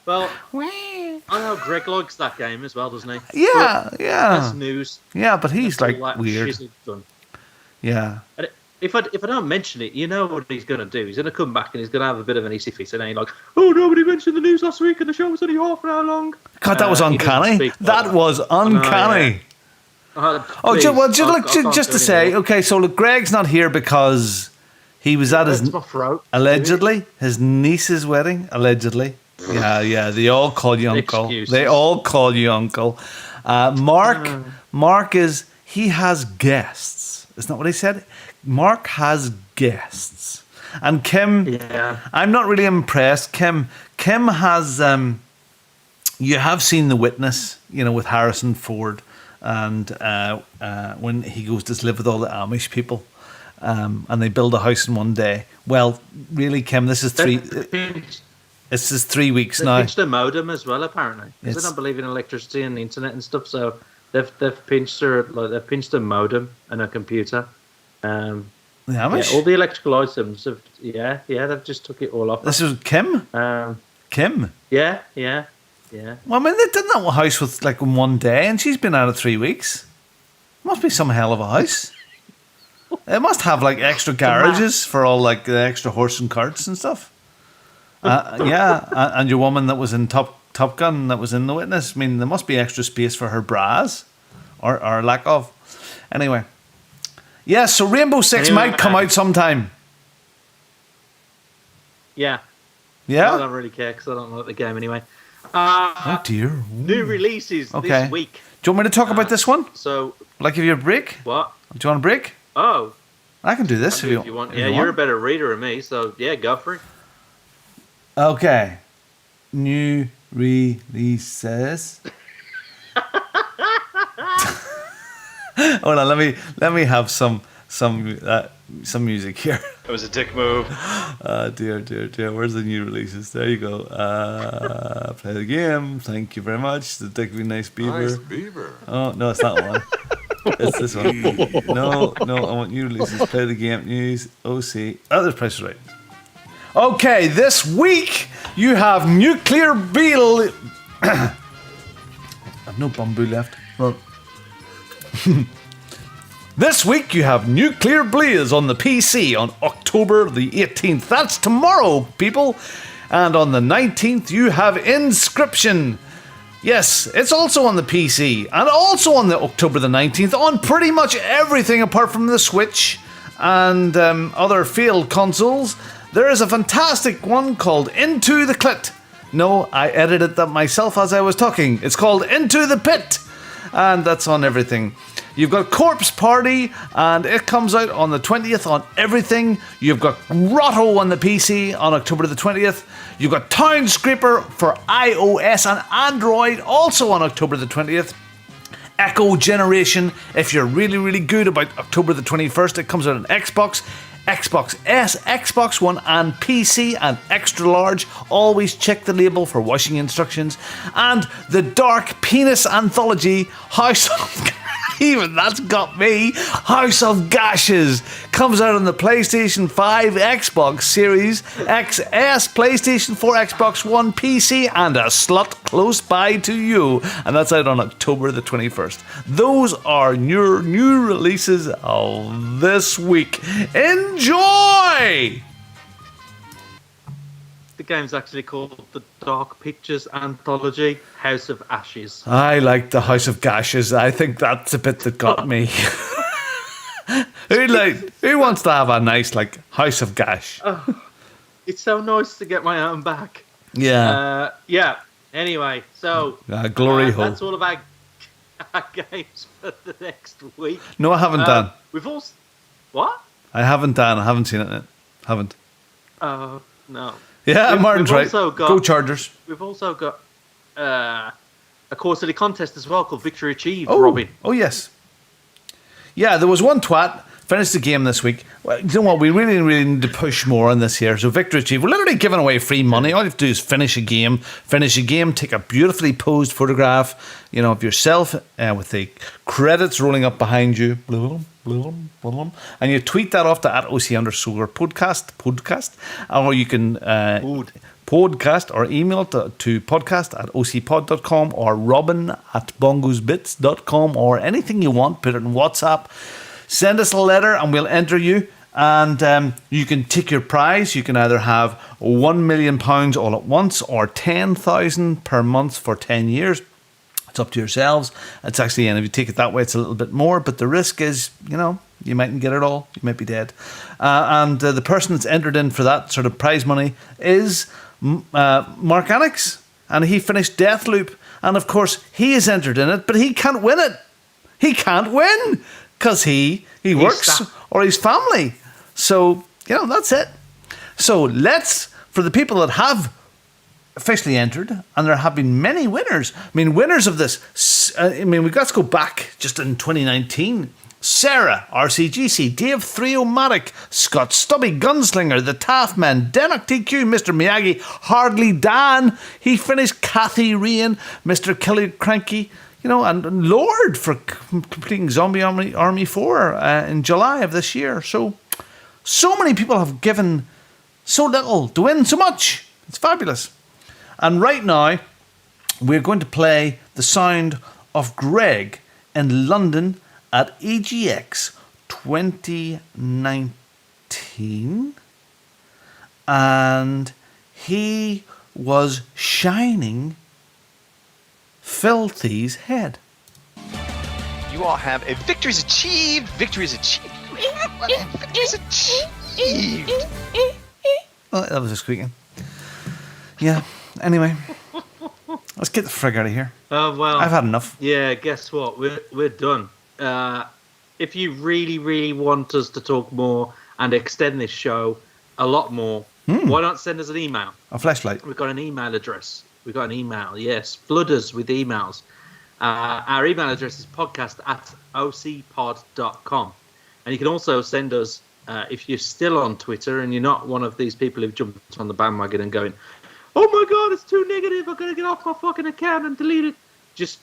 Well, I know Greg likes that game as well, doesn't he? Yeah, But yeah. That's news. Yeah, but he's That's like all that weird. shizzle done. Yeah. And if I don't mention it, you know what he's going to do. He's going to come back and he's going to have a bit of an easy fit. And then he's like, oh, nobody mentioned the news last week and the show was only half an hour long. God, that was He doesn't uncanny. speak like That was uncanny. Oh, Just to say, okay, so look, Greg's not here because he was at his, my throat. allegedly, his niece's wedding, allegedly. Yeah, they all call you uncle. Excuses. They all call you uncle. Mark he has guests. Isn't that what he said? Mark has guests. And Kim, I'm not really impressed. Kim has, you have seen The Witness, with Harrison Ford, and when he goes to live with all the Amish people, and they build a house in one day. Well, really, Kim, this is This is 3 weeks They now. pinched a modem as well, apparently. Because they don't believe in electricity and the internet and stuff, so they've pinched a modem and a computer. The Amish? All the electrical items have they've just took it all off. This is Kim? Kim? Yeah. Well, I mean, they did that house with like in one day, and she's been out of 3 weeks. Must be some hell of a house. It must have like extra garages for all like the extra horse and carts and stuff. And your woman that was in Top Gun, that was in The Witness. I mean, there must be extra space for her bras, or lack of. Anyway, yeah. So Rainbow Six might come out sometime. Yeah. Yeah. I don't really care because I don't like the game anyway. Oh dear. New releases Okay. this week. Do you want me to talk about this one? So. Will I give you a break? What? Do you want a break? Oh. I can do this If you want. Yeah, you're a better reader than me, so yeah, go for it. Okay. New releases. Hold on, let me have some music here. It was a dick move. Dear. Where's the new releases? There you go. Play the game. Thank you very much. The Dick Be Nice Beaver. Nice beaver. Oh, no, it's that one. It's this one. No, I want new releases. Play the game. News. OC. Oh, there's Price is Right. Okay, this week you have Nuclear Beetle. I've no bamboo left. Well. This week you have Nuclear Blaze on the PC on October the 18th. That's tomorrow, people. And on the 19th you have Inscription. Yes, it's also on the PC and also on the October the 19th on pretty much everything apart from the Switch and other failed consoles. There is a fantastic one called Into the Clit. No, I edited that myself as I was talking. It's called Into the Pit. And that's on everything. You've got Corpse Party, and it comes out on the 20th on everything. You've got Grotto on the PC on October the 20th. You've got Townscraper for iOS and Android, also on October the 20th. Echo Generation, if you're really, really good, about October the 21st. It comes out on Xbox, Xbox S, Xbox One, and PC, and extra large. Always check the label for washing instructions. And the Dark Penis Anthology, House of... Even that's got me. House of Gashes comes out on the PlayStation 5, Xbox Series XS, PlayStation 4, Xbox One, PC, and a slot close by to you. And that's out on October the 21st. Those are your new releases of this week. Enjoy! The game's actually called the Dark Pictures Anthology, House of Ashes. I like the House of Gashes. I think that's the bit that got me. Who wants to have a nice House of Gash? It's so nice to get my own back. Yeah. Anyway, so glory hole. that's all of our games for the next week. No, I haven't done. We've all what? I haven't done. I haven't seen it yet. Haven't. No. Yeah, Martin's right. Also got, Go Chargers. We've also got a quarterly contest as well called Victory Achieved, Robin. Oh, yes. Yeah, there was one twat finished the game this week. Well, you know what? We really, really need to push more on this here. So Victory Achieved. We're literally giving away free money. All you have to do is finish a game, take a beautifully posed photograph, of yourself with the credits rolling up behind you. And you tweet that off to @OC_podcast, or you can podcast or email to podcast@ocpod.com or robin@bongosbits.com or anything you want. Put it in WhatsApp. Send us a letter and we'll enter you. And you can take your prize. You can either have £1 million all at once or 10,000 per month for 10 years. It's up to yourselves. It's actually, and if you take it that way, it's a little bit more. But the risk is, you mightn't get it all. You might be dead. And the person that's entered in for that sort of prize money is Mark Annex. And he finished Deathloop. And of course, he is entered in it, but he can't win it. He can't win because he works or his family. So, that's it. So for the people that have officially entered, and there have been many winners. I mean, winners of this, we've got to go back just in 2019. Sarah, RCGC, Dave 3-O-Matic, Scott Stubby, Gunslinger, The Taftman, Dennock TQ, Mr. Miyagi, Hardly Dan, he finished Kathy Rian, Mr. Kelly Cranky, and Lord for completing Zombie Army 4 in July of this year. So many people have given so little to win so much. It's fabulous. And right now, we're going to play the sound of Greg in London at EGX 2019. And he was shining Filthy's head. You all have a victory's achieved. Victory's achieved. Victory's achieved. Oh, that was a squeaking. Yeah. Anyway, let's get the frig out of here. Oh well, I've had enough. Yeah, guess what? We're done. If you really, really want us to talk more and extend this show a lot more, why not send us an email? A flashlight. We've got an email address. We've got an email. Yes, flood us with emails. Our email address is podcast@ocpod.com, and you can also send us if you're still on Twitter and you're not one of these people who've jumped on the bandwagon and going, oh my god, it's too negative, I've got to get off my fucking account and delete it. Just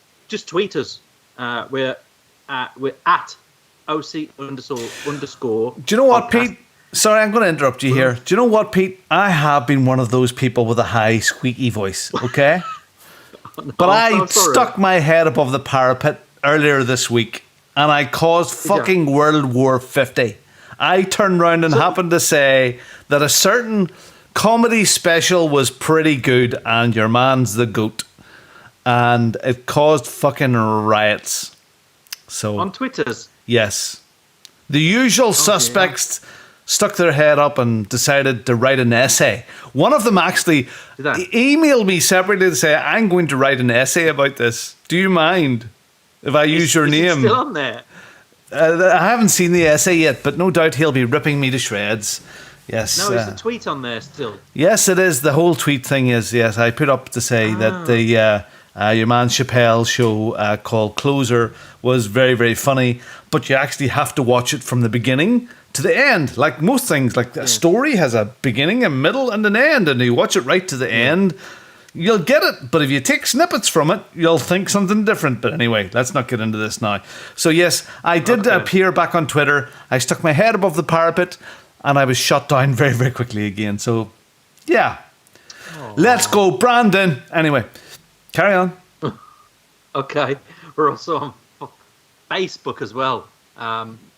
tweet us. We're at OC__. Do you know what, podcast. Pete? Sorry, I'm going to interrupt you here. Do you know what, Pete? I have been one of those people with a high, squeaky voice, okay? But I stuck my head above the parapet earlier this week and I caused fucking World War 50. I turned around and happened to say that a certain comedy special was pretty good and your man's the goat. And it caused fucking riots. So on Twitters? Yes. The usual suspects stuck their head up and decided to write an essay. One of them actually emailed me separately to say, I'm going to write an essay about this. Do you mind if I use your name? Is it still on there? I haven't seen the essay yet, but no doubt he'll be ripping me to shreds. Yes. No, is the tweet on there still? Yes, it is. The whole tweet thing is, yes. I put up to say that the your man Chappelle show called Closer was very, very funny, but you actually have to watch it from the beginning to the end. Like most things, like a story has a beginning, a middle, and an end, and you watch it right to the end. you'll get it. But if you take snippets from it, you'll think something different. But anyway, let's not get into this now. So yes, I did appear back on Twitter. I stuck my head above the parapet and I was shot down very, very quickly again. So, yeah. Let's go, Brandon. Anyway, carry on. Okay. We're also on Facebook as well.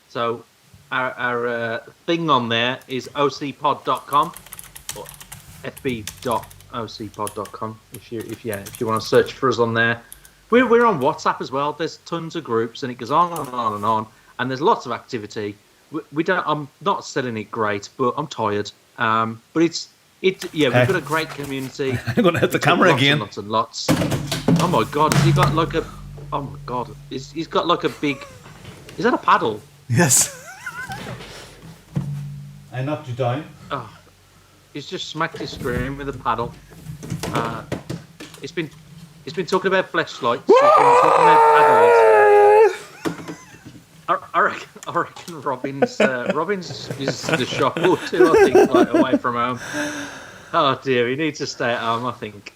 So our thing on there is ocpod.com or fb.ocpod.com if you want to search for us on there. We're on WhatsApp as well. There's tons of groups and it goes on and on and on, and there's lots of activity. We don't. I'm not selling it great, but I'm tired. But we've got a great community. I'm going to hit the camera again. Lots and lots. Oh my God! Has he got like a? Oh my God! He's got like a big. Is that a paddle? Yes. I knocked you down. Oh, he's just smacked his screen with a paddle. He's been talking about fleshlights. He's been talking about paddles. I reckon Robin's is the shop or two. I think like away from home. Oh dear, he needs to stay at home. I think.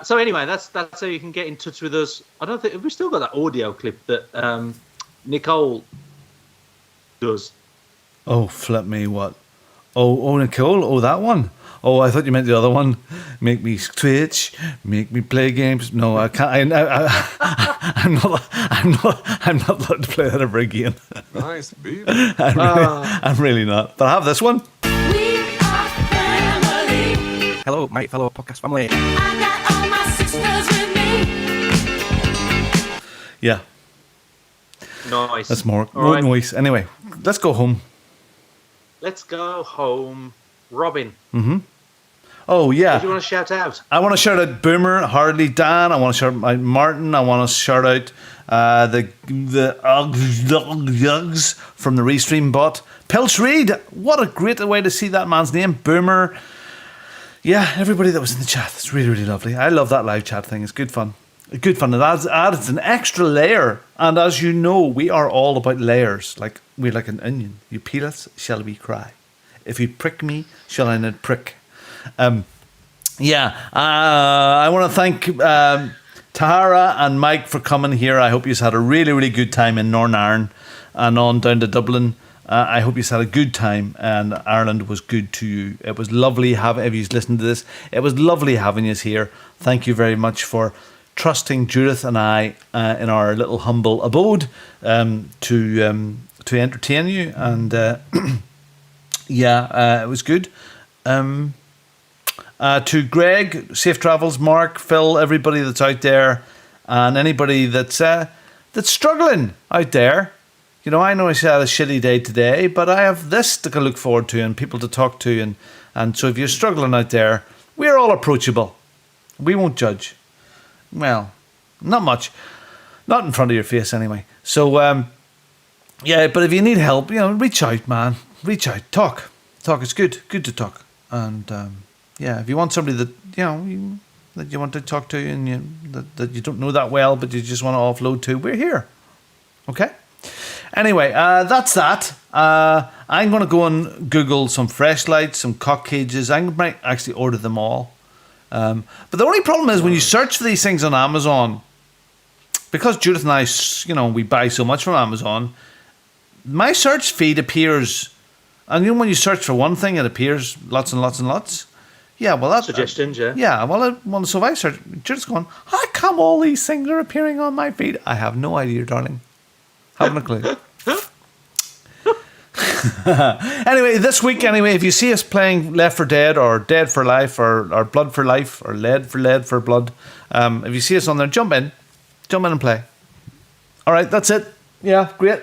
So anyway, that's how you can get in touch with us. I don't think we've still got that audio clip that Nicole does. Oh, flip me, what? Oh, Nicole? Oh, that one? Oh, I thought you meant the other one. Make me twitch, make me play games. No, I can't. I'm not allowed to play that ever again. Nice, baby. I'm really not. But I have this one. We are family. Hello, my fellow podcast family. I got all my sisters with me. Yeah, Nice. that's more right. noise. Anyway, let's go home. Let's go home, Robin. Oh, yeah. What do you want to shout out? I want to shout out Boomer, Hardly Dan. I want to shout out Martin. I want to shout out the Yugs from the Restream bot. Pilch Reed. What a great way to see that man's name. Boomer. Yeah, everybody that was in the chat. It's really, really lovely. I love that live chat thing. It's good fun. Good fun. It adds an extra layer. And as you know, we are all about layers. Like we're like an onion. You peel us, shall we cry? If you prick me, shall I not prick? I want to thank Tahara and Mike for coming here. I hope you've had a really, really good time in Northern Ireland and on down to Dublin. I hope you've had a good time and Ireland was good to you. It was lovely if you've listened to this, it was lovely having you here. Thank you very much for trusting Judith and I in our little humble abode to entertain you. And it was good. To Greg, safe travels, Mark, Phil, everybody that's out there, and anybody that's struggling out there. You know, I know I had a shitty day today, but I have this to look forward to and people to talk to, and so if you're struggling out there, we're all approachable. We won't judge. Well, not much, not in front of your face anyway. So but if you need help, reach out, man. Reach out, talk. It's good to talk, and. If you want somebody that that you want to talk to and that you don't know that well, but you just want to offload to, we're here. Okay. Anyway, that's that. I'm going to go and Google some fleshlights, some cock cages. I might actually order them all. But the only problem is when you search for these things on Amazon, because Judith and I, we buy so much from Amazon. My search feed appears, and when you search for one thing, it appears lots and lots and lots. Yeah, well, that's suggestions. Yeah, well, so if I search, Judith's going, how come all these things are appearing on my feed? I have no idea, darling. Haven't a clue. Anyway, this week, if you see us playing Left 4 Dead or Dead for Life or Blood for Life or Lead for Blood, if you see us on there, jump in and play. All right, that's it. Yeah, great.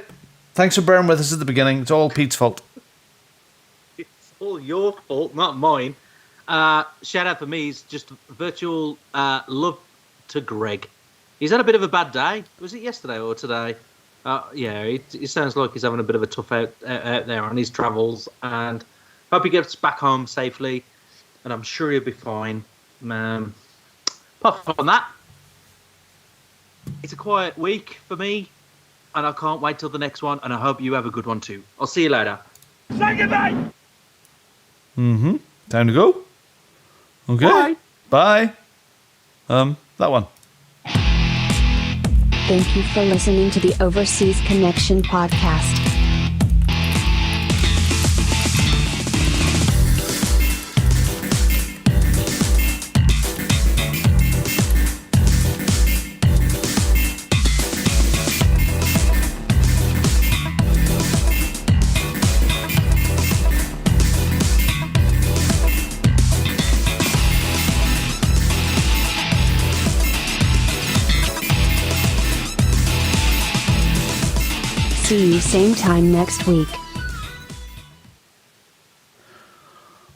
Thanks for bearing with us at the beginning. It's all Pete's fault. It's all your fault, not mine. Shout out for me is just virtual love to Greg. He's had a bit of a bad day. Was it yesterday or today? It sounds like he's having a bit of a tough out there on his travels, and hope he gets back home safely, and I'm sure he'll be fine. Apart from that, it's a quiet week for me, and I can't wait till the next one, and I hope you have a good one too. I'll see you later. Say goodbye! Time to go? Okay. Bye. That one. Thank you for listening to the Overseas Connection podcast. See you same time next week.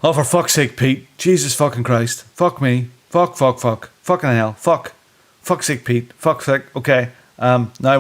Oh, for fuck's sake, Pete. Jesus fucking Christ. Fuck me. Fuck. Fucking hell. Fuck. Fuck's sake, Pete. Fuck's sake. Okay. Now we're